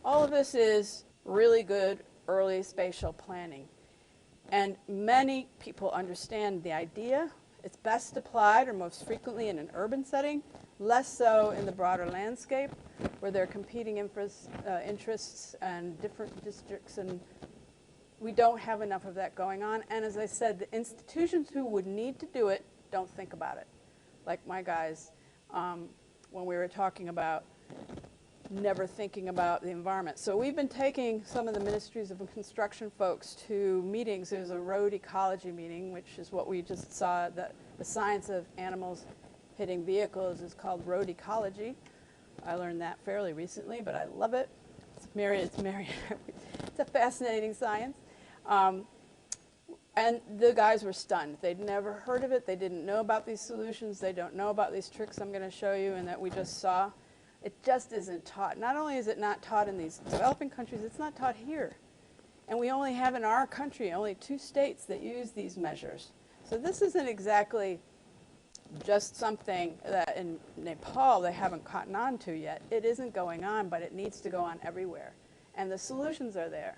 All of this is really good early spatial planning. And many people understand the idea. It's best applied or most frequently in an urban setting, less so in the broader landscape where there are competing interests and different districts, and we don't have enough of that going on. And as I said, the institutions who would need to do it don't think about it. Like my guys, when we were talking about never thinking about the environment. So we've been taking some of the ministries of construction folks to meetings. There's a road ecology meeting, which is what we just saw, that the science of animals hitting vehicles is called road ecology. I learned that fairly recently, but I love it. It's a fascinating science. And the guys were stunned. They'd never heard of it. They didn't know about these solutions. They don't know about these tricks I'm going to show you and that we just saw. It just isn't taught. Not only is it not taught in these developing countries, it's not taught here. And we only have in our country only 2 states that use these measures. So this isn't exactly just something that in Nepal they haven't caught on to yet. It isn't going on, but it needs to go on everywhere. And the solutions are there.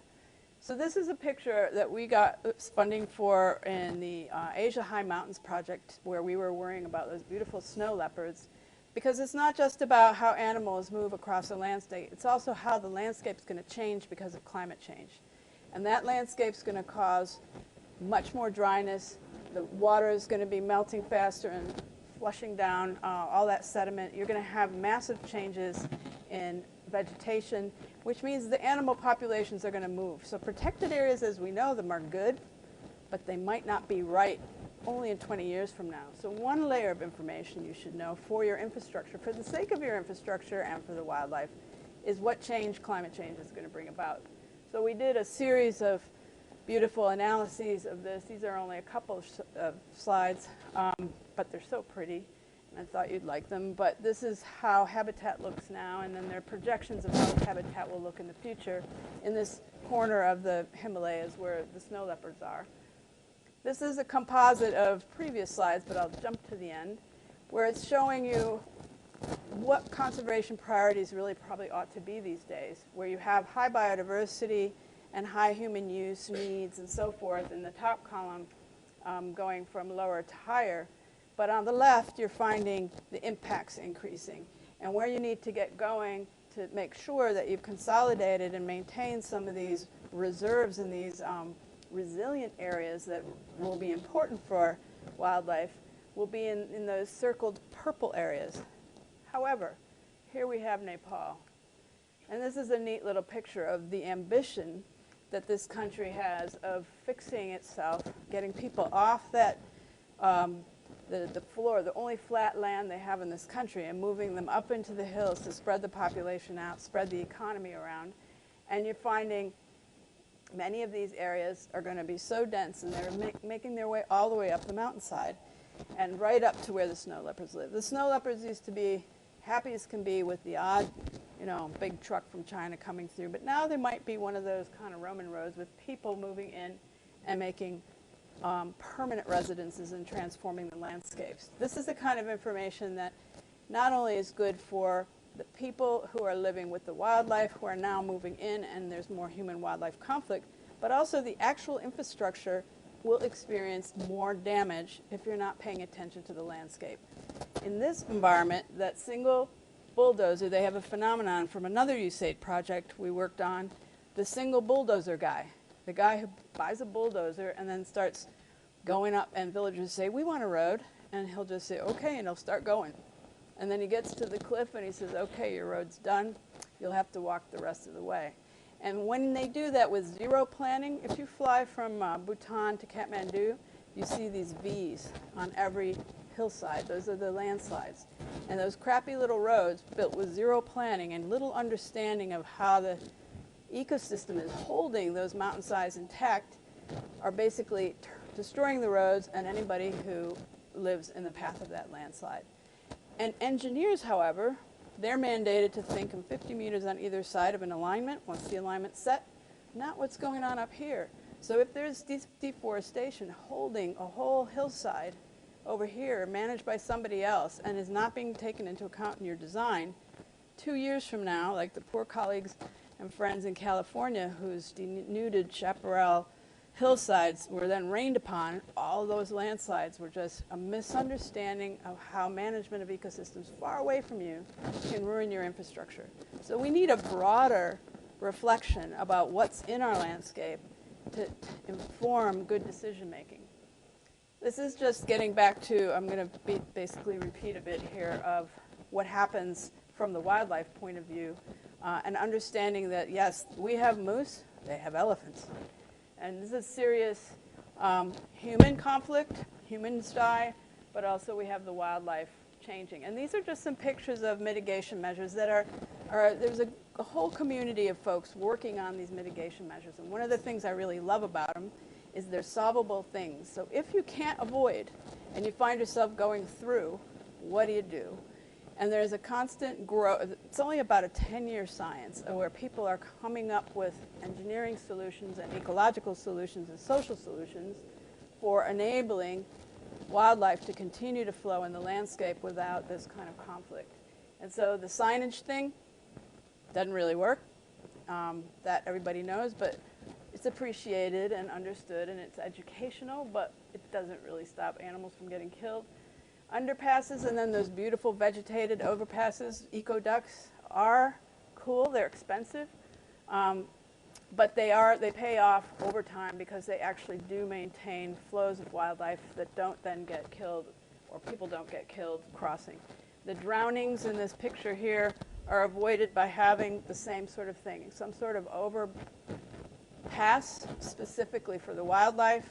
So this is a picture that we got funding for in the Asia High Mountains project, where we were worrying about those beautiful snow leopards. Because it's not just about how animals move across the landscape, it's also how the landscape's going to change because of climate change. And that landscape's going to cause much more dryness. The water is going to be melting faster and flushing down all that sediment. You're going to have massive changes in vegetation, which means the animal populations are going to move. So protected areas, as we know them, are good, but they might not be right only in 20 years from now. So one layer of information you should know for your infrastructure, for the sake of your infrastructure and for the wildlife, is what change climate change is going to bring about. So we did a series of beautiful analyses of this. These are only a couple of slides, but they're so pretty, and I thought you'd like them. But this is how habitat looks now, and then there are projections of how habitat will look in the future in this corner of the Himalayas where the snow leopards are. This is a composite of previous slides, but I'll jump to the end, where it's showing you what conservation priorities really probably ought to be these days, where you have high biodiversity and high human use needs and so forth in the top column, going from lower to higher. But on the left, you're finding the impacts increasing, and where you need to get going to make sure that you've consolidated and maintained some of these reserves in these resilient areas that will be important for wildlife will be in those circled purple areas. However, here we have Nepal. And this is a neat little picture of the ambition that this country has of fixing itself, getting people off that, the floor, the only flat land they have in this country, and moving them up into the hills to spread the population out, spread the economy around. And you're finding many of these areas are going to be so dense, and they're making their way all the way up the mountainside and right up to where the snow leopards live. The snow leopards used to be happy as can be with the odd, big truck from China coming through, but now there might be one of those kind of Roman roads with people moving in and making permanent residences and transforming the landscapes. This is the kind of information that not only is good for the people who are living with the wildlife who are now moving in and there's more human-wildlife conflict, but also the actual infrastructure will experience more damage if you're not paying attention to the landscape. In this environment, that single bulldozer, they have a phenomenon from another USAID project we worked on, the single bulldozer guy, the guy who buys a bulldozer and then starts going up, and villagers say, we want a road, and he'll just say, okay, and he'll start going. And then he gets to the cliff and he says, okay, your road's done. You'll have to walk the rest of the way. And when they do that with zero planning, if you fly from Bhutan to Kathmandu, you see these V's on every hillside. Those are the landslides. And those crappy little roads built with zero planning and little understanding of how the ecosystem is holding those mountainsides intact are basically destroying the roads and anybody who lives in the path of that landslide. And engineers, however, they're mandated to think in 50 meters on either side of an alignment once the alignment's set, not what's going on up here. So if there's deforestation holding a whole hillside over here managed by somebody else and is not being taken into account in your design, 2 years from now, like the poor colleagues and friends in California whose denuded chaparral hillsides were then rained upon, all those landslides were just a misunderstanding of how management of ecosystems far away from you can ruin your infrastructure. So we need a broader reflection about what's in our landscape to inform good decision making. This is just getting back to, I'm going to basically repeat a bit here of what happens from the wildlife point of view, and understanding that, yes, we have moose, they have elephants. And this is serious human conflict, humans die, but also we have the wildlife changing. And these are just some pictures of mitigation measures that are there's a whole community of folks working on these mitigation measures. And one of the things I really love about them is they're solvable things. So if you can't avoid and you find yourself going through, what do you do? And there's a constant growth. It's only about a 10-year science where people are coming up with engineering solutions and ecological solutions and social solutions for enabling wildlife to continue to flow in the landscape without this kind of conflict. And so the signage thing doesn't really work. That everybody knows, but it's appreciated and understood, and it's educational, but it doesn't really stop animals from getting killed. Underpasses and then those beautiful vegetated overpasses, eco-ducts, are cool. They're expensive, but they pay off over time because they actually do maintain flows of wildlife that don't then get killed, or people don't get killed crossing. The drownings in this picture here are avoided by having the same sort of thing, some sort of overpass specifically for the wildlife.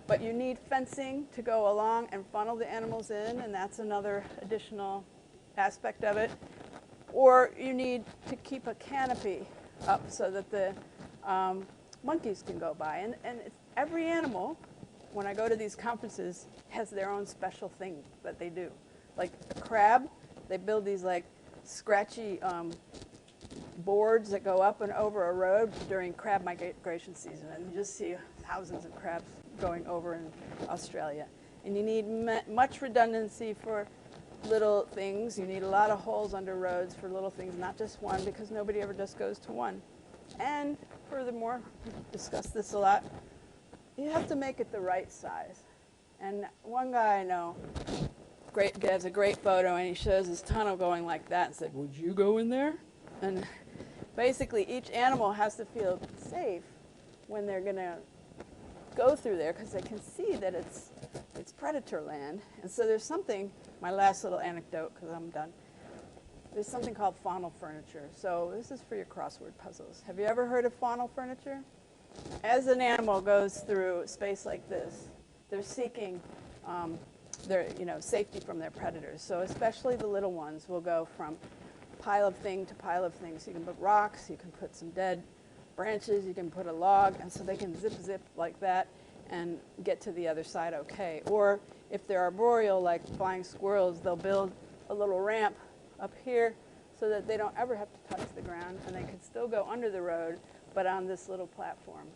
But you need fencing to go along and funnel the animals in, and that's another additional aspect of it. Or you need to keep a canopy up so that the monkeys can go by. And every animal, when I go to these conferences, has their own special thing that they do. Like a crab, they build these like scratchy boards that go up and over a road during crab migration season, and you just see thousands of crabs going over in Australia. And you need much redundancy for little things. You need a lot of holes under roads for little things, not just one, because nobody ever just goes to one. And furthermore, we've discussed this a lot, you have to make it the right size. And one guy I know has a great photo, and he shows his tunnel going like that and said, "Would you go in there?" And basically each animal has to feel safe when they're going to go through there, because they can see that it's predator land. And so there's something, my last little anecdote because I'm done, there's something called faunal furniture. So this is for your crossword puzzles. Have you ever heard of faunal furniture? As an animal goes through space like this, they're seeking their safety from their predators. So especially the little ones will go from pile of thing to pile of things. You can put rocks, you can put some dead branches, you can put a log, and so they can zip like that and get to the other side okay. Or if they're arboreal, like flying squirrels, they'll build a little ramp up here so that they don't ever have to touch the ground, and they can still go under the road, but on this little platform.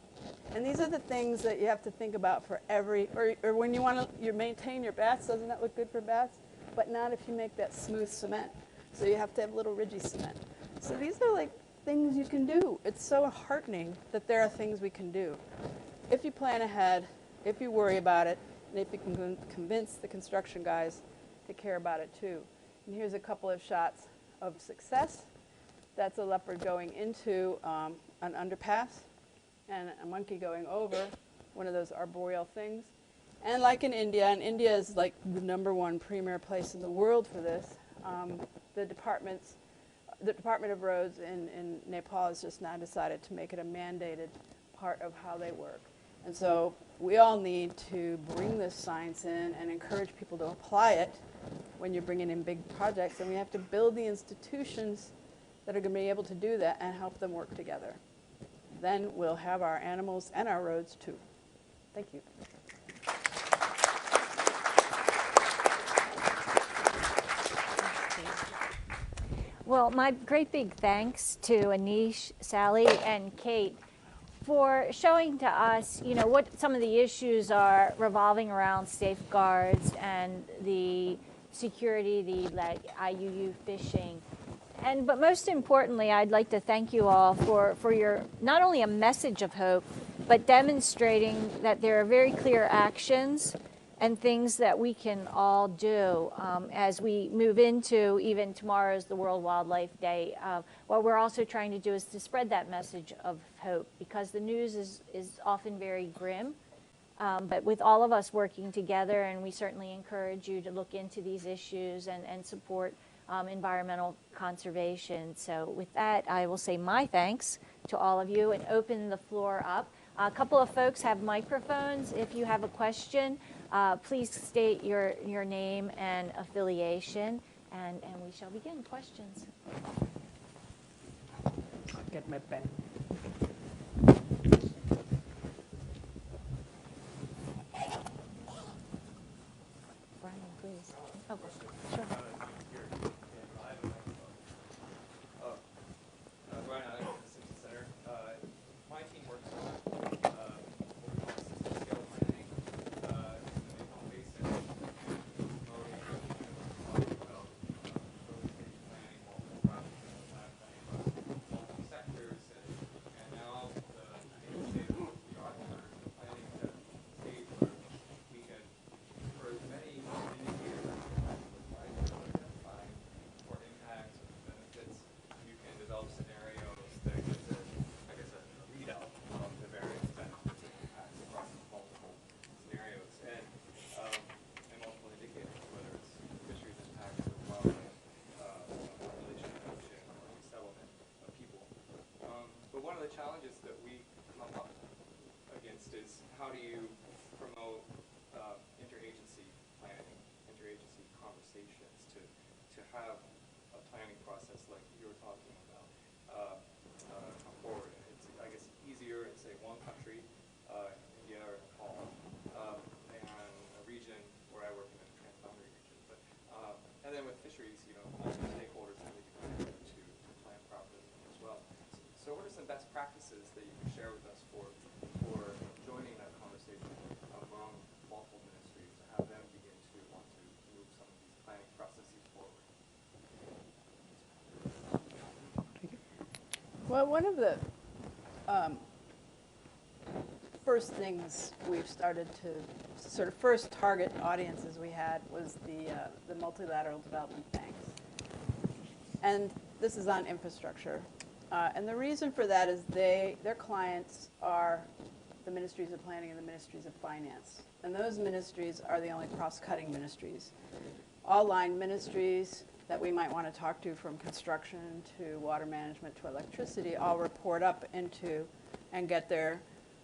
And these are the things that you have to think about for or when you want to maintain your bats. Doesn't that look good for bats? But not if you make that smooth cement. So you have to have little ridgy cement. So these are like things you can do. It's so heartening that there are things we can do. If you plan ahead, if you worry about it, and if you can convince the construction guys to care about it too. And here's a couple of shots of success. That's a leopard going into an underpass, and a monkey going over one of those arboreal things. And like in India, and India is like the #1 premier place in the world for this, the Department of Roads in Nepal has just now decided to make it a mandated part of how they work. And so we all need to bring this science in and encourage people to apply it when you're bringing in big projects. And we have to build the institutions that are going to be able to do that and help them work together. Then we'll have our animals and our roads too. Thank you. Well, my great big thanks to Anish, Sally, and Kate for showing to us, what some of the issues are revolving around safeguards and the security, the IUU fishing. But most importantly, I'd like to thank you all for your, not only a message of hope, but demonstrating that there are very clear actions and things that we can all do as we move into even tomorrow's the World Wildlife Day. What we're also trying to do is to spread that message of hope, because the news is often very grim. But with all of us working together, and we certainly encourage you to look into these issues and support environmental conservation. So with that, I will say my thanks to all of you and open the floor up. A couple of folks have microphones. If you have a question, please state your name and affiliation, and we shall begin. Questions? Get my pen. Brian, please. Oh, sure. Brian, I'm at the Stimson Center. My team works on what we call system scale planning in the Mekong Basin, promoting about early stage planning, multiple projects, multiple sectors, and now the state of the art, we're planning to stage where we can, for as many indicators identify for impacts or benefits, you can develop scenarios that gives a, I guess, a readout of the various benefits and impacts across multiple scenarios and multiple indicators, whether it's fisheries impacts or wildlife, population reduction or resettlement of people. But one of the challenges that we come up against is how do you promote interagency planning, interagency conversations to have a planning process like you were talking about come forward. It's, I guess, easier in, say, one country, India or Nepal, and a region where I work in a transboundary region. But and then with fisheries, multiple stakeholders that need to come together to plan properly as well. So what are some best practices that you can share with us for joining that conversation among multiple ministries to have them begin to want to move some of these planning processes forward? Well, one of the first things we've started to sort of first target audiences we had was the multilateral development banks. And this is on infrastructure. And the reason for that is their clients are the ministries of planning and the ministries of finance. And those ministries are the only cross-cutting ministries. All line ministries that we might want to talk to, from construction to water management to electricity, all report up into and get their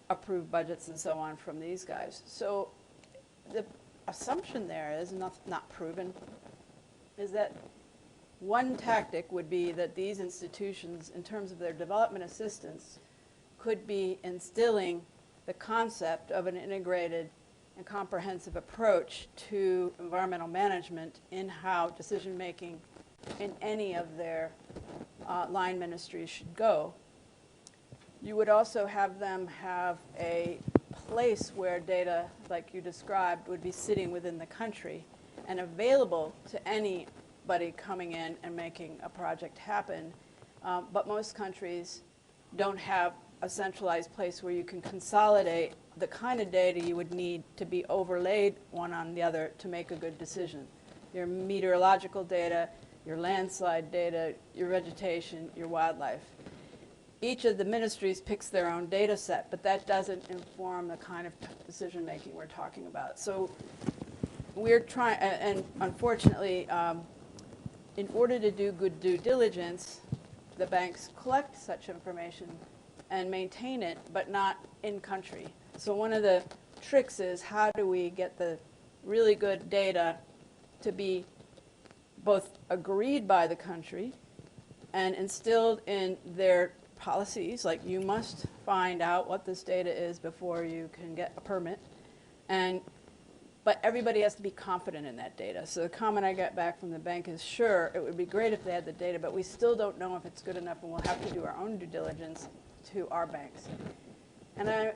approved budgets and so on from these guys. So the assumption there is, not proven, is that one tactic would be that these institutions, in terms of their development assistance, could be instilling the concept of an integrated and comprehensive approach to environmental management in how decision-making in any of their line ministries should go. You would also have them have a place where data, like you described, would be sitting within the country and available to anybody coming in and making a project happen. But most countries don't have a centralized place where you can consolidate the kind of data you would need to be overlaid one on the other to make a good decision. Your meteorological data, your landslide data, your vegetation, your wildlife. Each of the ministries picks their own data set, but that doesn't inform the kind of decision making we're talking about. So we're trying, and unfortunately, in order to do good due diligence, the banks collect such information and maintain it, but not in country. So one of the tricks is, how do we get the really good data to be both agreed by the country and instilled in their policies, like you must find out what this data is before you can get a permit, but everybody has to be confident in that data. So the comment I get back from the bank is, sure, it would be great if they had the data, but we still don't know if it's good enough, and we'll have to do our own due diligence to our banks. And I'm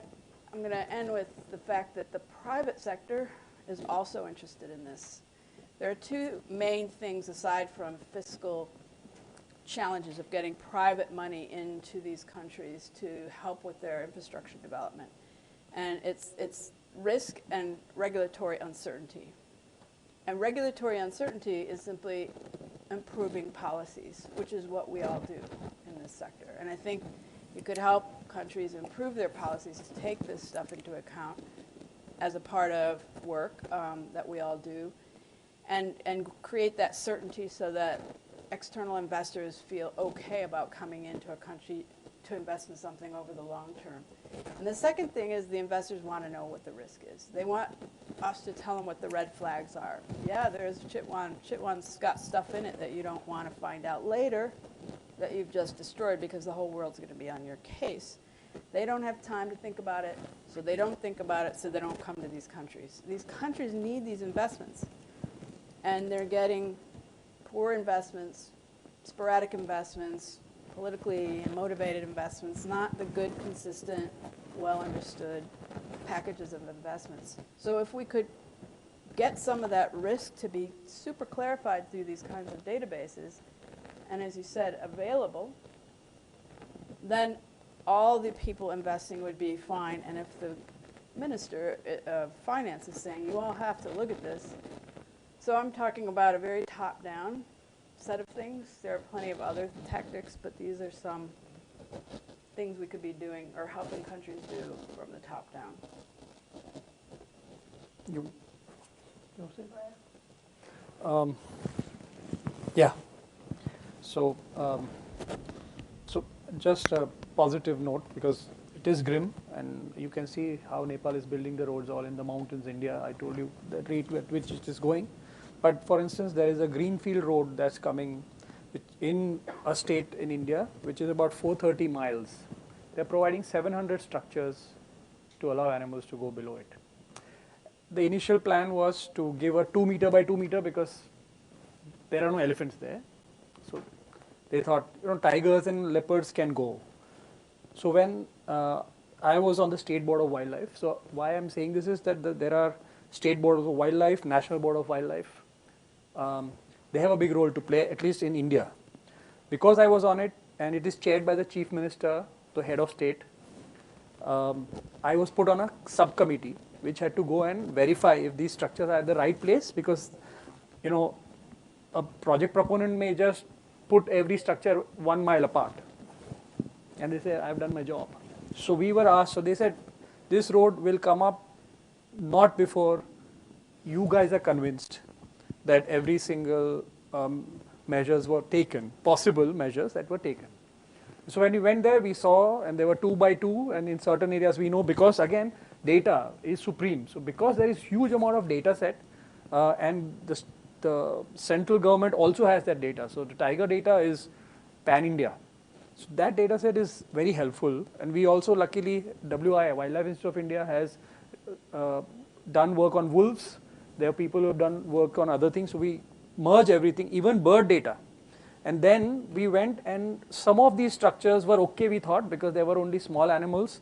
going to end with the fact that the private sector is also interested in this. There are two main things aside from fiscal challenges of getting private money into these countries to help with their infrastructure development. And it's risk and regulatory uncertainty. And regulatory uncertainty is simply improving policies, which is what we all do in this sector. And I think you could help countries improve their policies to take this stuff into account as a part of work that we all do, and create that certainty so that external investors feel okay about coming into a country to invest in something over the long term. And the second thing is the investors want to know what the risk is. They want us to tell them what the red flags are. Yeah, there's Chitwan. Chitwan's got stuff in it that you don't want to find out later that you've just destroyed because the whole world's going to be on your case. They don't have time to think about it, so they don't think about it, so they don't come to these countries. These countries need these investments, and they're getting poor investments, sporadic investments, politically motivated investments, not the good, consistent, well-understood packages of investments. So if we could get some of that risk to be super clarified through these kinds of databases, and as you said, available, then all the people investing would be fine. And if the Minister of Finance is saying, you all have to look at this, so I'm talking about a very top-down set of things. There are plenty of other tactics, but these are some things we could be doing or helping countries do from the top down. You say? Yeah. So, so just a positive note, because it is grim, and you can see how Nepal is building the roads all in the mountains. India, I told you the rate at which it is going. But for instance, there is a greenfield road that's coming in a state in India, which is about 430 miles. They're providing 700 structures to allow animals to go below it. The initial plan was to give a 2 meter by 2 meter because there are no elephants there. So they thought, tigers and leopards can go. So when I was on the State Board of Wildlife, so why I'm saying this is that there are State Board of Wildlife, National Board of Wildlife. They have a big role to play, at least in India. Because I was on it, and it is chaired by the Chief Minister, the head of state, I was put on a subcommittee which had to go and verify if these structures are at the right place, because a project proponent may just put every structure 1 mile apart. And they say, I've done my job. So we were asked, so they said, this road will come up not before you guys are convinced that every single measures were taken, possible measures that were taken. So when we went there, we saw, and there were 2 by 2, and in certain areas we know, because again, data is supreme. So because there is huge amount of data set, and the central government also has that data. So the tiger data is pan-India. So that data set is very helpful. And we also, luckily, WI, Wildlife Institute of India, has done work on wolves. There are people who have done work on other things. So we merge everything, even bird data. And then we went, and some of these structures were okay, we thought, because there were only small animals.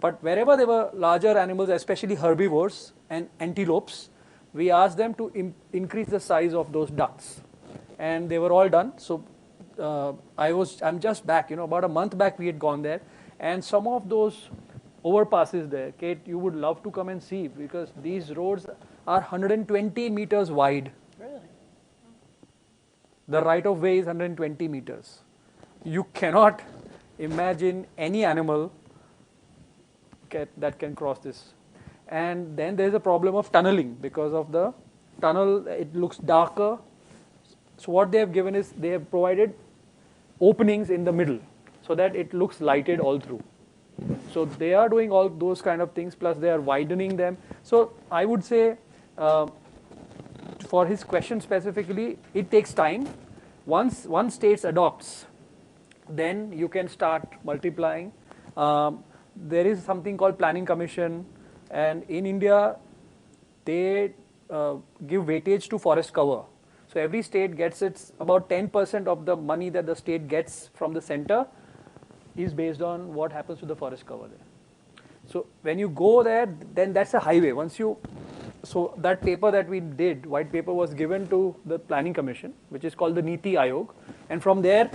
But wherever there were larger animals, especially herbivores and antelopes, we asked them to increase the size of those ducts. And they were all done. So I'm just back, about a month back we had gone there. And some of those overpasses there, Kate, you would love to come and see, because these roads are 120 meters wide. Really? The right of way is 120 meters. You cannot imagine any animal that can cross this. And then there is a problem of tunneling. Because of the tunnel, it looks darker. So what they have given is, they have provided openings in the middle so that it looks lighted all through. So they are doing all those kind of things, plus they are widening them. So I would say, for his question specifically, it takes time. Once one state adopts, then you can start multiplying. There is something called Planning Commission, and in India, they give weightage to forest cover. So every state gets about 10% of the money that the state gets from the center is based on what happens to the forest cover there. So when you go there, then that's a highway. So that paper that we did, white paper, was given to the Planning Commission, which is called the Niti Ayog. And from there,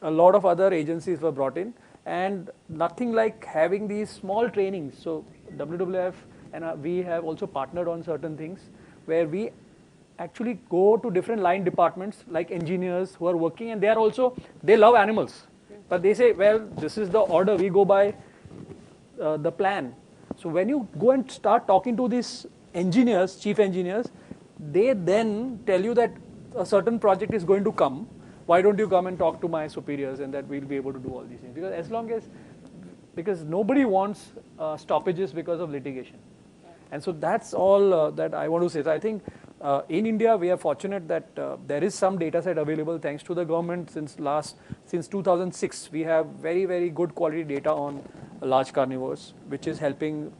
a lot of other agencies were brought in, and nothing like having these small trainings. So WWF and we have also partnered on certain things where we actually go to different line departments like engineers who are working, and they love animals, but they say, well, this is the order, we go by the plan. So when you go and start talking to these engineers, chief engineers, they then tell you that a certain project is going to come. Why don't you come and talk to my superiors, and that we'll be able to do all these things. Because nobody wants stoppages because of litigation. And so that's all that I want to say. So I think in India, we are fortunate that there is some data set available thanks to the government. Since 2006, we have very, very good quality data on large carnivores, which is helping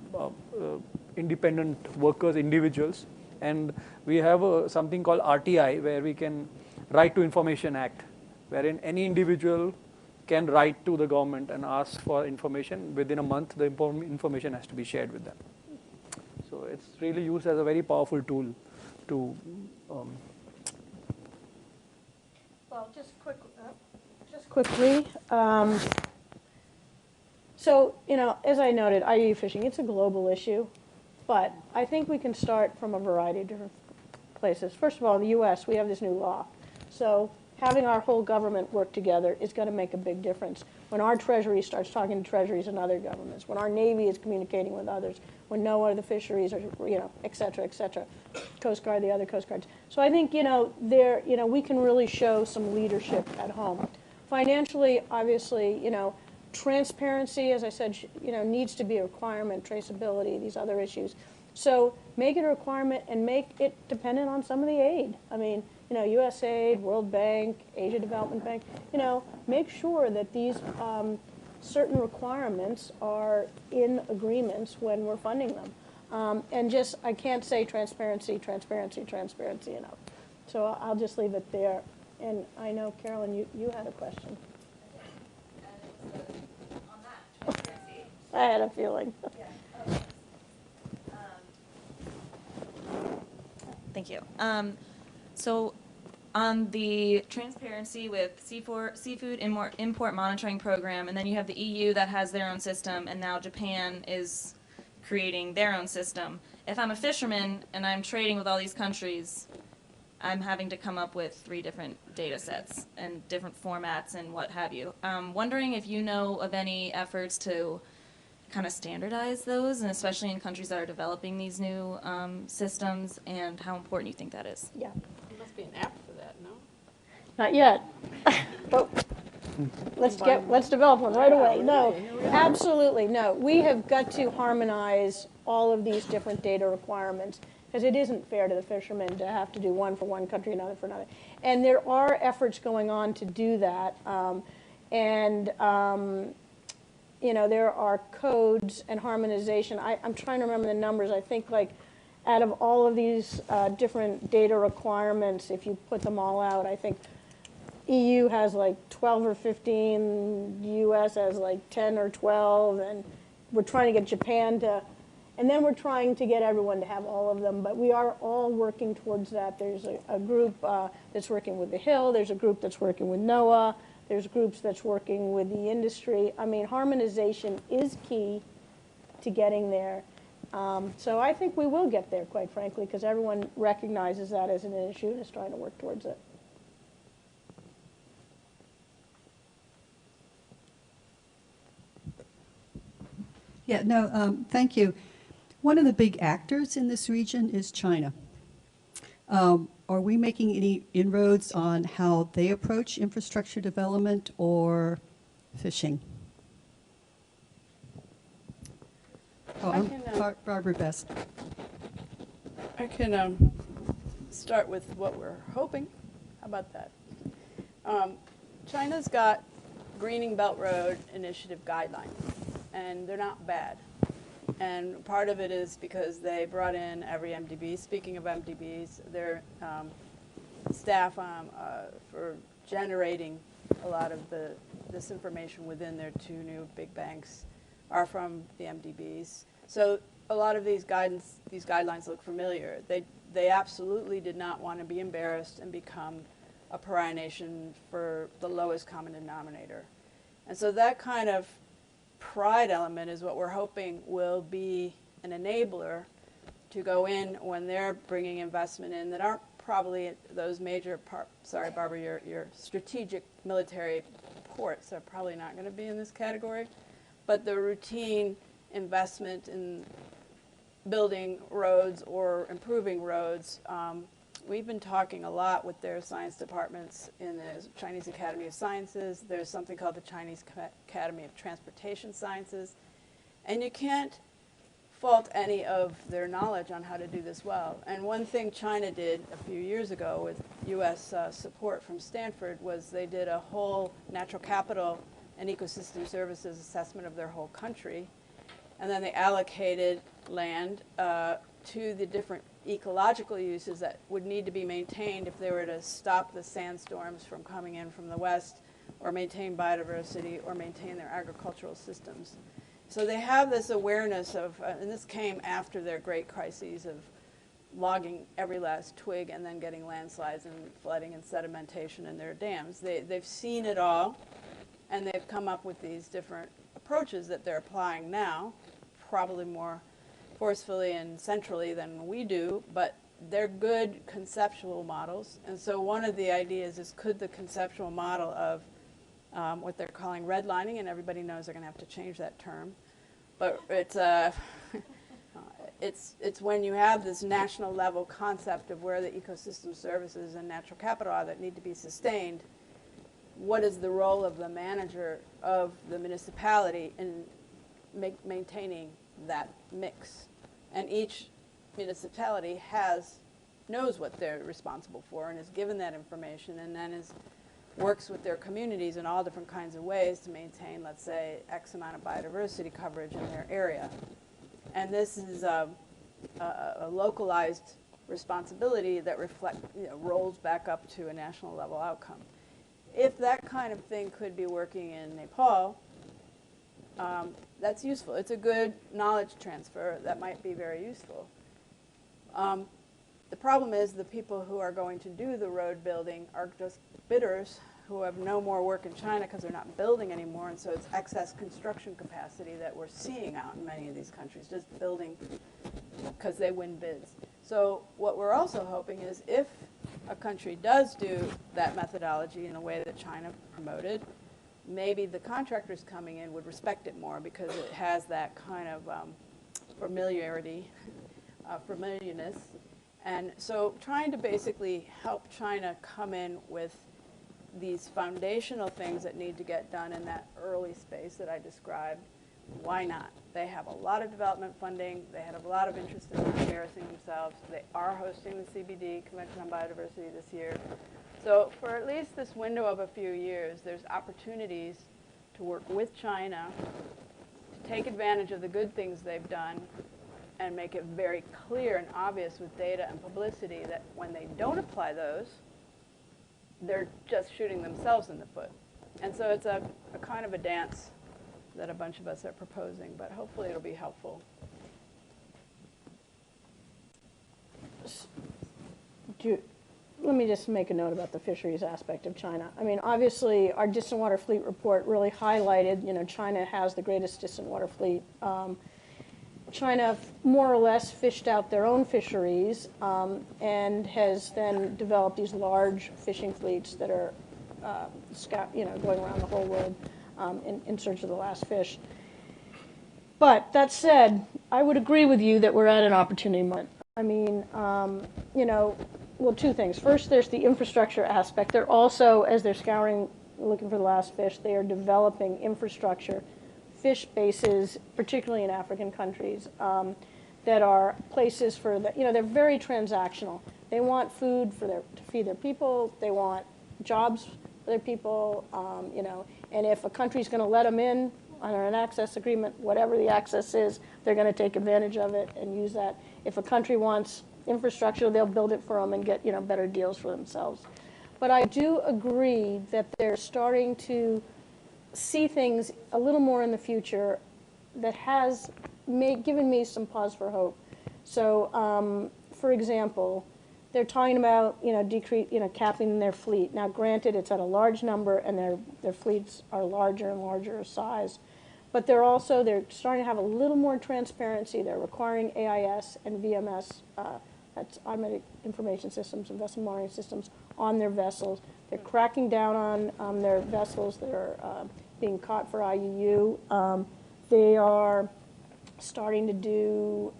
independent workers, individuals. And we have something called RTI, where we can Right to Information Act, wherein any individual can write to the government and ask for information. Within a month, the information has to be shared with them. So it's really used as a very powerful tool to. Well, just quickly. So, as I noted, IUU fishing, it's a global issue, but I think we can start from a variety of different places. First of all, in the U.S., we have this new law. So having our whole government work together is going to make a big difference. When our Treasury starts talking to treasuries and other governments, when our Navy is communicating with others, when NOAA, the fisheries, are, et cetera, Coast Guard, the other Coast Guards. So I think, we can really show some leadership at home. Financially, obviously, transparency, as I said, needs to be a requirement, traceability, these other issues. So make it a requirement and make it dependent on some of the aid. I mean, USAID, World Bank, Asia Development Bank, make sure that these certain requirements are in agreements when we're funding them. And I can't say transparency enough. So I'll just leave it there. And I know, Carolyn, you had a question. On that, transparency. I had a feeling. Thank you. So on the transparency with seafood import monitoring program, and then you have the EU that has their own system, and now Japan is creating their own system. If I'm a fisherman and I'm trading with all these countries, I'm having to come up with 3 different data sets and different formats and what have you. Wondering if you know of any efforts to kind of standardize those, and especially in countries that are developing these new systems, and how important you think that is. Yeah. There must be an app for that, no? Not yet. But let's develop one right away. No, absolutely no. We have got to harmonize all of these different data requirements, because it isn't fair to the fishermen to have to do one for one country, another for another. And there are efforts going on to do that. There are codes and harmonization. I'm trying to remember the numbers. I think out of all of these different data requirements, if you put them all out, I think EU has 12 or 15, US has 10 or 12, and we're trying to get Japan to, and then we're trying to get everyone to have all of them, but we are all working towards that. There's a group that's working with the Hill, there's a group that's working with NOAA, there's groups that's working with the industry. I mean, harmonization is key to getting there. So I think we will get there, quite frankly, because everyone recognizes that as an issue and is trying to work towards it. Yeah, no, thank you. One of the big actors in this region is China. Are we making any inroads on how they approach infrastructure development or fishing? Barbara Best. I can start with what we're hoping. How about that? China's got Greening Belt Road Initiative guidelines, and they're not bad. And part of it is because they brought in every MDB. Speaking of MDBs, their staff for generating a lot of this information within their 2 new big banks are from the MDBs. So a lot of these guidelines look familiar. They absolutely did not want to be embarrassed and become a pariah nation for the lowest common denominator. And so that kind of pride element is what we're hoping will be an enabler to go in when they're bringing investment in that aren't probably those major, sorry Barbara, your strategic military ports are probably not going to be in this category, but the routine investment in building roads or improving roads. We've been talking a lot with their science departments in the Chinese Academy of Sciences. There's something called the Chinese Academy of Transportation Sciences. And you can't fault any of their knowledge on how to do this well. And one thing China did a few years ago with US support from Stanford was they did a whole natural capital and ecosystem services assessment of their whole country. And then they allocated land to the different ecological uses that would need to be maintained if they were to stop the sandstorms from coming in from the west, or maintain biodiversity, or maintain their agricultural systems. So they have this awareness of, and this came after their great crises of logging every last twig and then getting landslides and flooding and sedimentation in their dams. They've seen it all, and they've come up with these different approaches that they're applying now, probably more forcefully and centrally than we do, but they're good conceptual models. And so one of the ideas is, could the conceptual model of what they're calling redlining, and everybody knows they're going to have to change that term, but it's when you have this national level concept of where the ecosystem services and natural capital are that need to be sustained, what is the role of the manager of the municipality in maintaining that mix? And each municipality knows what they're responsible for and is given that information, and then works with their communities in all different kinds of ways to maintain, let's say, X amount of biodiversity coverage in their area. And this is a localized responsibility that rolls back up to a national level outcome. If that kind of thing could be working in Nepal, that's useful. It's a good knowledge transfer that might be very useful. The problem is the people who are going to do the road building are just bidders who have no more work in China because they're not building anymore, and so it's excess construction capacity that we're seeing out in many of these countries, just building because they win bids. So what we're also hoping is if a country does do that methodology in a way that China promoted, maybe the contractors coming in would respect it more because it has that kind of familiarness. And so trying to basically help China come in with these foundational things that need to get done in that early space that I described, why not? They have a lot of development funding. They have a lot of interest in embarrassing themselves. They are hosting the CBD, Convention on Biodiversity, this year. So for at least this window of a few years, there's opportunities to work with China to take advantage of the good things they've done and make it very clear and obvious with data and publicity that when they don't apply those, they're just shooting themselves in the foot. And so it's a kind of a dance that a bunch of us are proposing, but hopefully it'll be helpful. Let me just make a note about the fisheries aspect of China. I mean, obviously, our distant water fleet report really highlighted, China has the greatest distant water fleet. China more or less fished out their own fisheries and has then developed these large fishing fleets that are going around the whole world in search of the last fish. But that said, I would agree with you that we're at an opportunity moment. I mean, well, two things. First, there's the infrastructure aspect. They're also, as they're scouring, looking for the last fish, they are developing infrastructure, fish bases, particularly in African countries, that are places for they're very transactional. They want food to feed their people. They want jobs for their people. And if a country's going to let them in under an access agreement, whatever the access is, they're going to take advantage of it and use that. If a country wants infrastructure, they'll build it for them and get better deals for themselves. But I do agree that they're starting to see things a little more in the future that has given me some pause for hope. So, for example, they're talking about, capping their fleet. Now, granted, it's at a large number, and their fleets are larger and larger size. But they're starting to have a little more transparency. They're requiring AIS and VMS, that's automatic information systems and vessel monitoring systems, on their vessels. They're cracking down on their vessels that are being caught for IUU. They are starting to do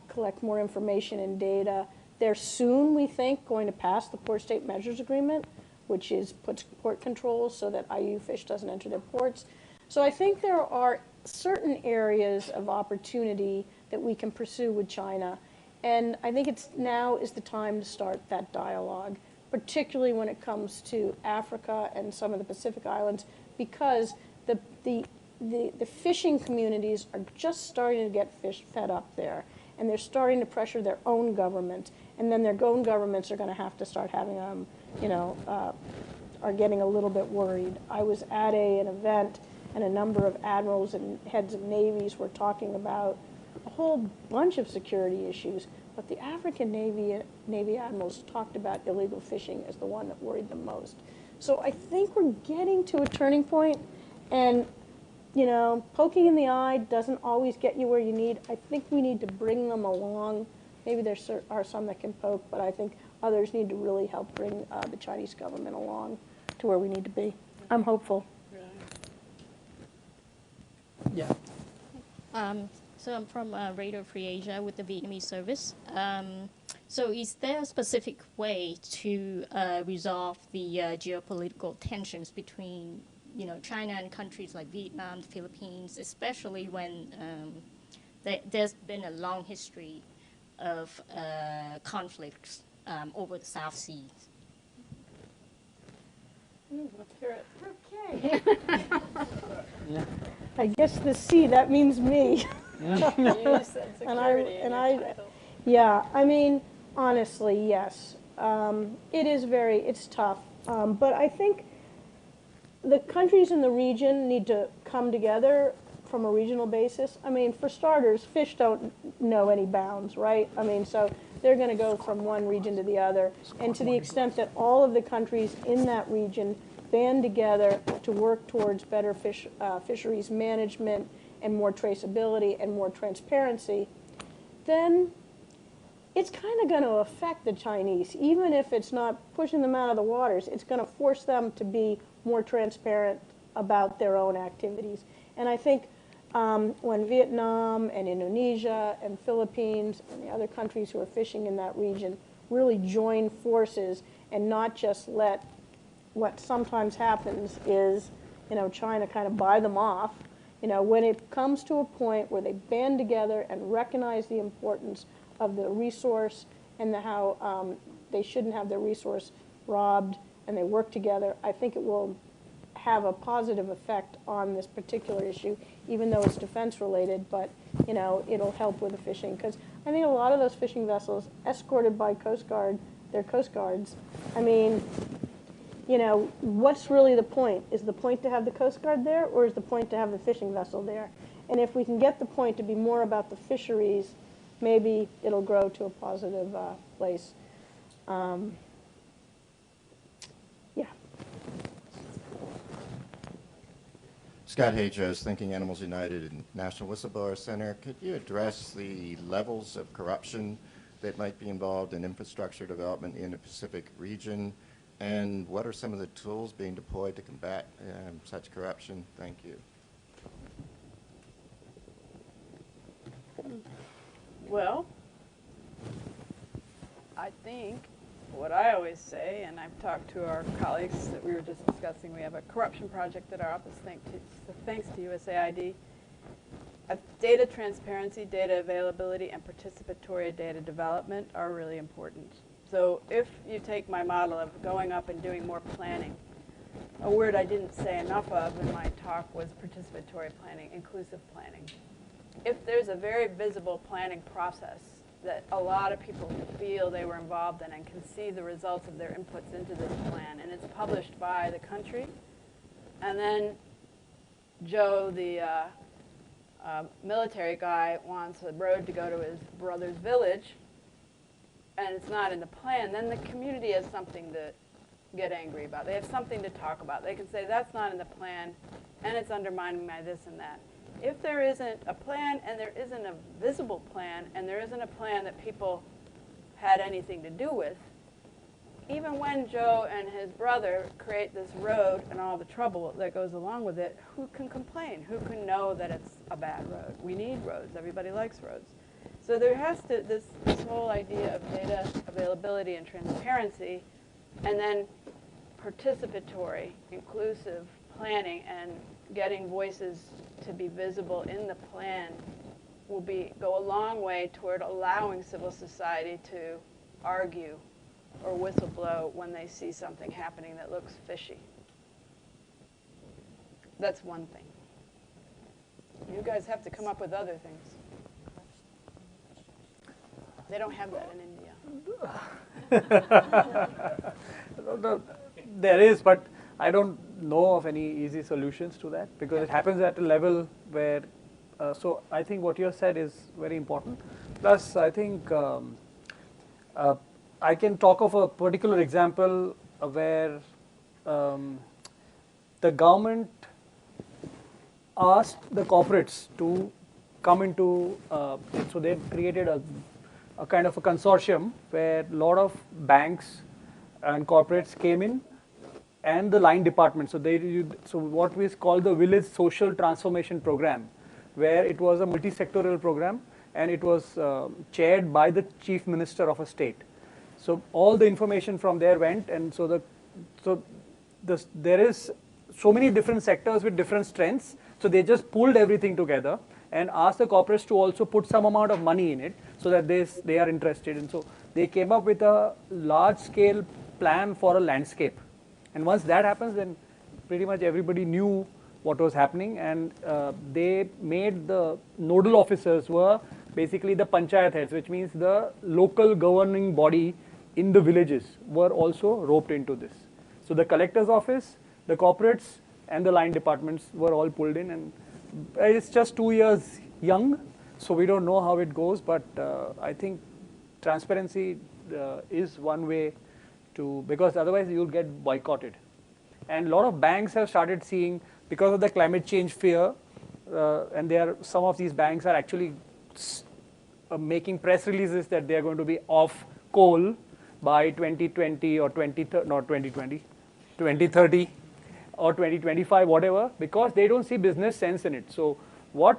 collect more information and data. They're soon, we think, going to pass the Port State Measures Agreement, which puts port controls so that IUU fish doesn't enter their ports. So I think there are certain areas of opportunity that we can pursue with China. And I think now is the time to start that dialogue, particularly when it comes to Africa and some of the Pacific Islands, because the fishing communities are just starting to get fed up there. And they're starting to pressure their own government. And then their own governments are going to have to start having are getting a little bit worried. I was at an event, and a number of admirals and heads of navies were talking about a whole bunch of security issues, but the African Navy admirals talked about illegal fishing as the one that worried them most. So I think we're getting to a turning point, and poking in the eye doesn't always get you where you need. I think we need to bring them along. Maybe there are some that can poke, but I think others need to really help bring the Chinese government along to where we need to be. I'm hopeful. Yeah. So I'm from Radio Free Asia with the Vietnamese service. So is there a specific way to resolve the geopolitical tensions between China and countries like Vietnam, the Philippines, especially when there's been a long history of conflicts over the South Seas? Let's hear it. Okay. I guess the sea, that means me. You said security in your title. Yeah, I mean, honestly, yes. It's tough. But I think the countries in the region need to come together from a regional basis. I mean, for starters, fish don't know any bounds, right? I mean, so they're going to go from one region to the other. And to the extent that all of the countries in that region band together to work towards better fisheries management and more traceability and more transparency, then it's kind of going to affect the Chinese. Even if it's not pushing them out of the waters, it's going to force them to be more transparent about their own activities. And I think when Vietnam and Indonesia and Philippines and the other countries who are fishing in that region really join forces and not just let what sometimes happens is, China kind of buy them off. When it comes to a point where they band together and recognize the importance of the resource and how they shouldn't have their resource robbed, and they work together, I think it will have a positive effect on this particular issue, even though it's defense related, but it'll help with the fishing. Because I think a lot of those fishing vessels escorted by their Coast Guards, I mean, what's really the point? Is the point to have the Coast Guard there, or is the point to have the fishing vessel there? And if we can get the point to be more about the fisheries, maybe it'll grow to a positive place. Yeah. Scott Hageos, Thinking Animals United and National Whistleblower Center. Could you address the levels of corruption that might be involved in infrastructure development in the Pacific region? And what are some of the tools being deployed to combat such corruption? Thank you. Well, I think what I always say, and I've talked to our colleagues that we were just discussing, we have a corruption project at our office, thanks to USAID. Data transparency, data availability, and participatory data development are really important. So if you take my model of going up and doing more planning, a word I didn't say enough of in my talk was participatory planning, inclusive planning. If there's a very visible planning process that a lot of people feel they were involved in and can see the results of their inputs into this plan, and it's published by the country, and then Joe, the military guy, wants a road to go to his brother's village, and it's not in the plan, then the community has something to get angry about. They have something to talk about. They can say, that's not in the plan, and it's undermining my this and that. If there isn't a plan, and there isn't a visible plan, and there isn't a plan that people had anything to do with, even when Joe and his brother create this road and all the trouble that goes along with it, who can complain? Who can know that it's a bad road? We need roads. Everybody likes roads. So there has to, this whole idea of data availability and transparency, and then participatory, inclusive planning and getting voices to be visible in the plan will go a long way toward allowing civil society to argue or whistleblow when they see something happening that looks fishy. That's one thing. You guys have to come up with other things. They don't have that in India. There is, but I don't know of any easy solutions to that because it happens at a level where, so I think what you have said is very important. Plus, I think I can talk of a particular example where the government asked the corporates to come into, so they created a kind of a consortium where a lot of banks and corporates came in and the line department. So what we call the Village Social Transformation Program, where it was a multi-sectoral program and it was chaired by the chief minister of a state. So all the information from there went, and there is so many different sectors with different strengths. So they just pulled everything together and asked the corporates to also put some amount of money in it so that they are interested. And so they came up with a large-scale plan for a landscape. And once that happens, then pretty much everybody knew what was happening, and they made the nodal officers were basically the panchayat heads, which means the local governing body in the villages were also roped into this. So the collector's office, the corporates, and the line departments were all pulled in, and it's just 2 years young, so we don't know how it goes, but I think transparency is one way to, because otherwise you'll get boycotted. And a lot of banks have started seeing, because of the climate change fear, and some of these banks are actually making press releases that they are going to be off coal by 2020 or 2030 or 2025, whatever, because they don't see business sense in it. So what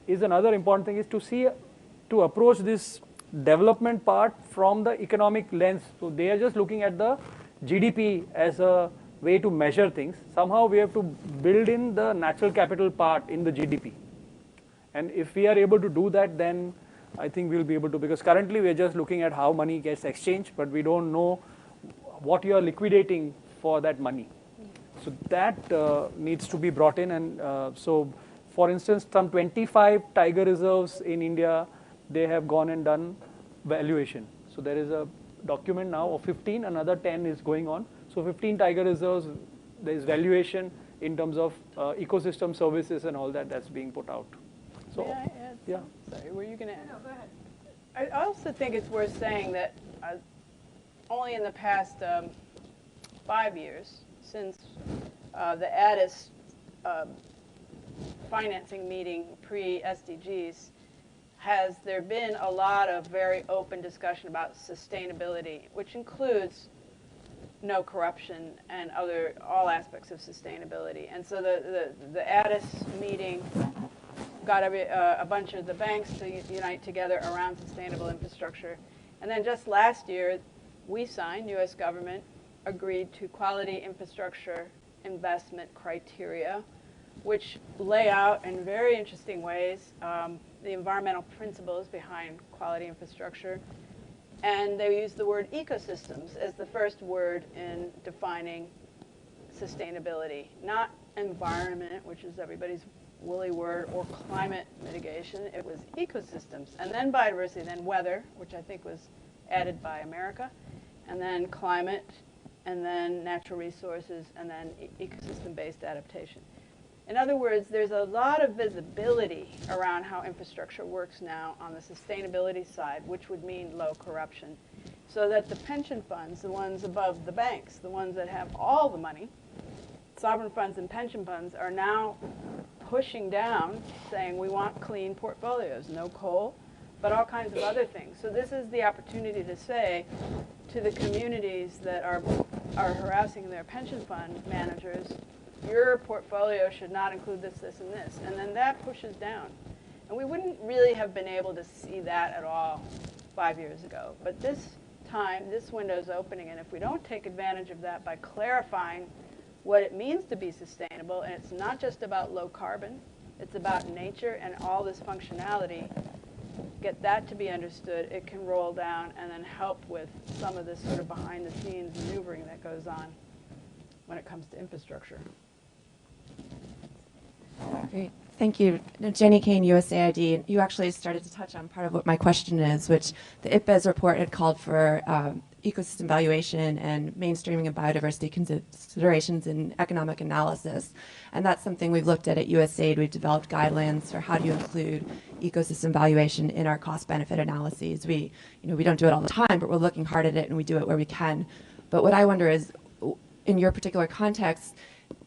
is another important thing is to approach this development part from the economic lens. So they are just looking at the GDP as a way to measure things. Somehow we have to build in the natural capital part in the GDP. And if we are able to do that, then I think we'll be able to, because currently we're just looking at how money gets exchanged, but we don't know what you are liquidating for that money. So that needs to be brought in. And so, for instance, some 25 tiger reserves in India, they have gone and done valuation. So there is a document now of 15, another 10 is going on. So 15 tiger reserves, there is valuation in terms of ecosystem services and all that that's being put out. So, May I add yeah. Sorry, were you going to add? No, go ahead. I also think it's worth saying that only in the past 5 years, since the Addis financing meeting pre-SDGs, has there been a lot of very open discussion about sustainability, which includes no corruption and all aspects of sustainability. And so the Addis meeting got a bunch of the banks to unite together around sustainable infrastructure. And then just last year, we signed, U.S. government, agreed to quality infrastructure investment criteria, which lay out in very interesting ways the environmental principles behind quality infrastructure. And they use the word ecosystems as the first word in defining sustainability, not environment, which is everybody's woolly word, or climate mitigation. It was ecosystems, and then biodiversity, then weather, which I think was added by America, and then climate, and then natural resources, and then ecosystem-based adaptation. In other words, there's a lot of visibility around how infrastructure works now on the sustainability side, which would mean low corruption. so that the pension funds, the ones above the banks, the ones that have all the money, sovereign funds and pension funds, are now pushing down, saying we want clean portfolios, no coal, but all kinds of other things. So this is the opportunity to say to the communities that are harassing their pension fund managers, your portfolio should not include this, this, and this. And then that pushes down. And we wouldn't really have been able to see that at all 5 years ago. But this time, this window is opening, and if we don't take advantage of that by clarifying what it means to be sustainable, and it's not just about low carbon, it's about nature and all this functionality, get that to be understood, it can roll down and then help with some of this sort of behind-the-scenes maneuvering that goes on when it comes to infrastructure. Great. Thank you. Jenny Kane, USAID. You actually started to touch on part of what my question is, which the IPBES report had called for ecosystem valuation and mainstreaming of biodiversity considerations in economic analysis. And that's something we've looked at USAID. We've developed guidelines for how do you include ecosystem valuation in our cost-benefit analyses. We don't do it all the time, but we're looking hard at it, and we do it where we can. But what I wonder is, in your particular context,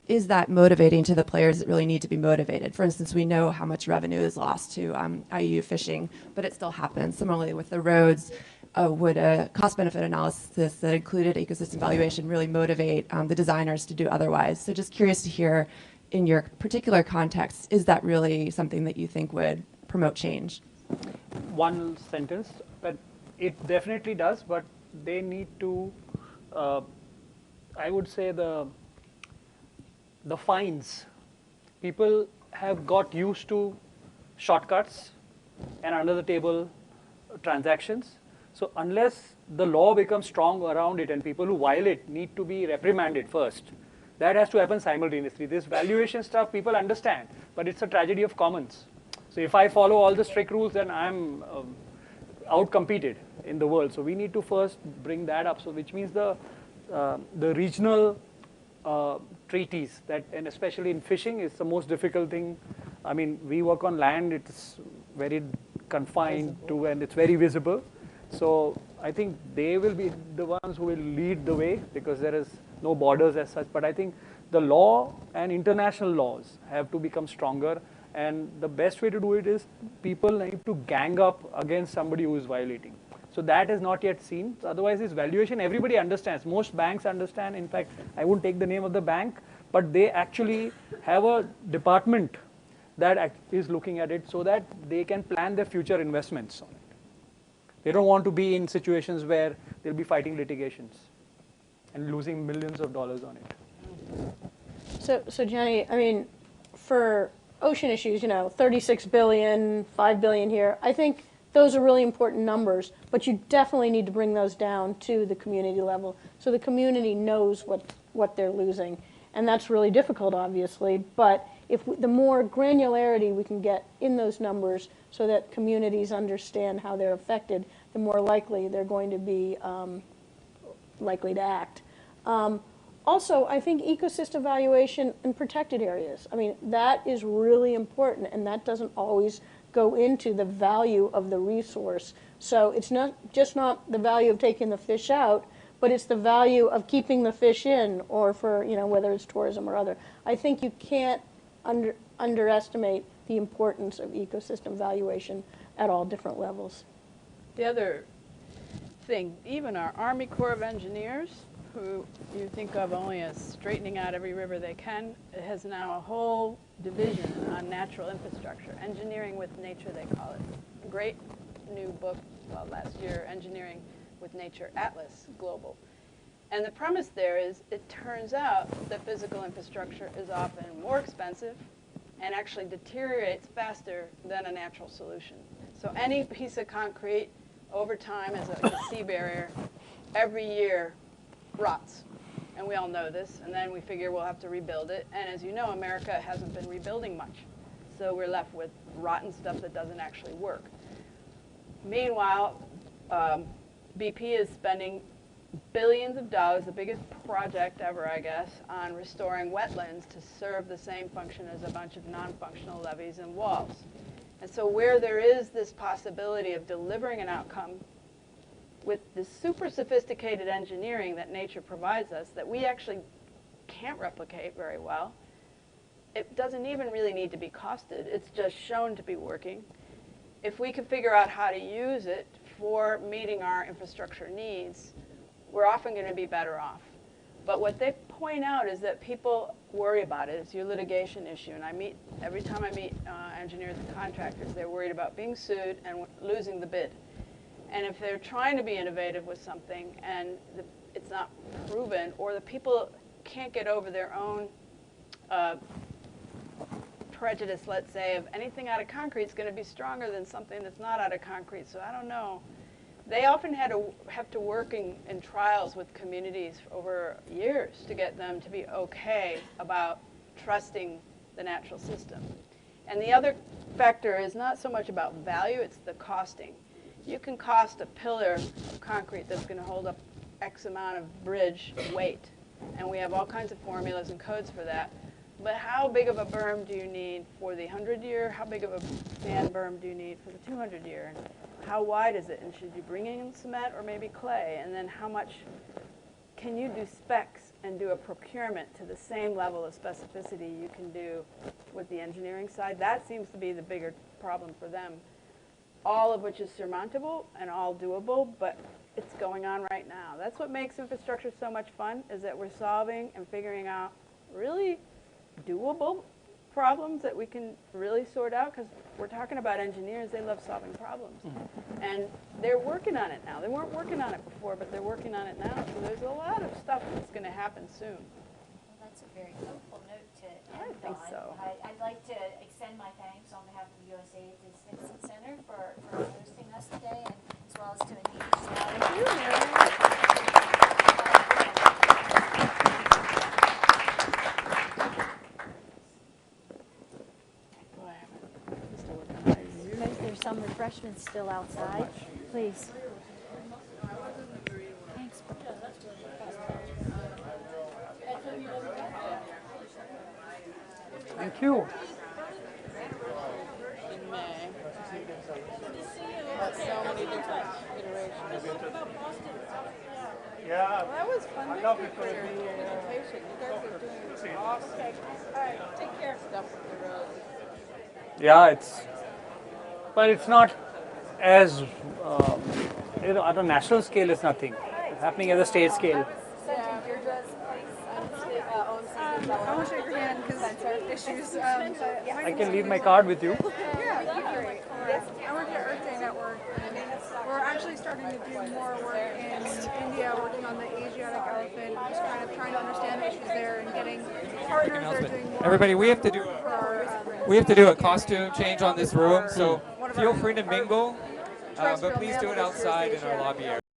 is that motivating to the players that really need to be motivated? For instance, we know how much revenue is lost to IUU Fishing, but it still happens. Similarly, with the roads, would a cost-benefit analysis that included ecosystem valuation really motivate the designers to do otherwise? So just curious to hear, in your particular context, is that really something that you think would promote change? One sentence, but it definitely does, but they need to, I would say the fines. People have got used to shortcuts and under the table transactions. So unless the law becomes strong around it and people who violate need to be reprimanded first, that has to happen simultaneously. This valuation stuff people understand, but it's a tragedy of commons. So if I follow all the strict rules, then I'm outcompeted in the world. So we need to first bring that up. So which means the regional treaties, that, and especially in fishing, is the most difficult thing. I mean, we work on land, it's very confined to, and it's very visible. So I think they will be the ones who will lead the way, because there is no borders as such. But I think the law and international laws have to become stronger, and the best way to do it is people need to gang up against somebody who is violating. So that is not yet seen. Otherwise, this valuation, everybody understands. Most banks understand. In fact, I won't take the name of the bank, but they actually have a department that is looking at it so that they can plan their future investments on it. They don't want to be in situations where they'll be fighting litigations and losing millions of dollars on it. So Jenny, I mean, for ocean issues, 36 billion, 5 billion here, I think those are really important numbers, but you definitely need to bring those down to the community level so the community knows what they're losing. And that's really difficult, obviously, but the more granularity we can get in those numbers so that communities understand how they're affected, the more likely they're going to be likely to act. Also, I think ecosystem valuation in protected areas. I mean, that is really important, and that doesn't always go into the value of the resource. So it's not the value of taking the fish out, but it's the value of keeping the fish in, or for, whether it's tourism or other. I think you can't underestimate the importance of ecosystem valuation at all different levels. The other thing, even our Army Corps of Engineers, who you think of only as straightening out every river they can, has now a whole division on natural infrastructure, engineering with nature, they call it. A great new book, last year, Engineering with Nature Atlas Global. And the premise there is, it turns out that physical infrastructure is often more expensive and actually deteriorates faster than a natural solution. So any piece of concrete over time as a sea barrier, every year rots. And we all know this, and then we figure we'll have to rebuild it. And as you know, America hasn't been rebuilding much. So we're left with rotten stuff that doesn't actually work. Meanwhile, BP is spending billions of dollars, the biggest project ever, I guess, on restoring wetlands to serve the same function as a bunch of non-functional levees and walls. And so where there is this possibility of delivering an outcome with this super sophisticated engineering that nature provides us that we actually can't replicate very well. It doesn't even really need to be costed. It's just shown to be working. If we can figure out how to use it for meeting our infrastructure needs, we're often going to be better off. But what they point out is that people worry about it. It's your litigation issue. And every time I meet engineers and contractors, they're worried about being sued and losing the bid. And if they're trying to be innovative with something and it's not proven, or the people can't get over their own prejudice, let's say, of anything out of concrete is going to be stronger than something that's not out of concrete. So I don't know. They often have to work in trials with communities over years to get them to be okay about trusting the natural system. And the other factor is not so much about value, it's the costing. You can cost a pillar of concrete that's going to hold up X amount of bridge weight. And we have all kinds of formulas and codes for that. But how big of a berm do you need for the 100-year? How big of a sand berm do you need for the 200-year? And how wide is it? And should you bring in cement or maybe clay? And then how much can you do specs and do a procurement to the same level of specificity you can do with the engineering side? That seems to be the bigger problem for them. All of which is surmountable and all doable, but it's going on right now. That's what makes infrastructure so much fun, is that we're solving and figuring out really doable problems that we can really sort out, because we're talking about engineers, they love solving problems. And they're working on it now. They weren't working on it before, but they're working on it now. So there's a lot of stuff that's going to happen soon. Well, that's a very hopeful note to end I think on. so. I'd like to extend my thanks on behalf of USAID to Stimson Center for hosting us today, and as well as to Anita. Thank you, Mary. There's some refreshments still outside. Please. Thanks. Thank you. In May. But so many different iterations. Yeah. Well, that was fun. Thank you for your invitation. You guys are doing awesome. All right, take care. Stuff with the road. Yeah, but it's not as, at a national scale, it's nothing. It's happening at the state scale. I want to shake your hand because issues. I can leave my card with you. Yeah, that'd be great. I work at Earth Day Network. We're actually starting to do more work in India, working on the Asiatic elephant, just kind of trying to understand the issues there and getting partners that are doing more. Everybody, we have to do a costume change on this room, so feel free to mingle, but please do it outside in our lobby area.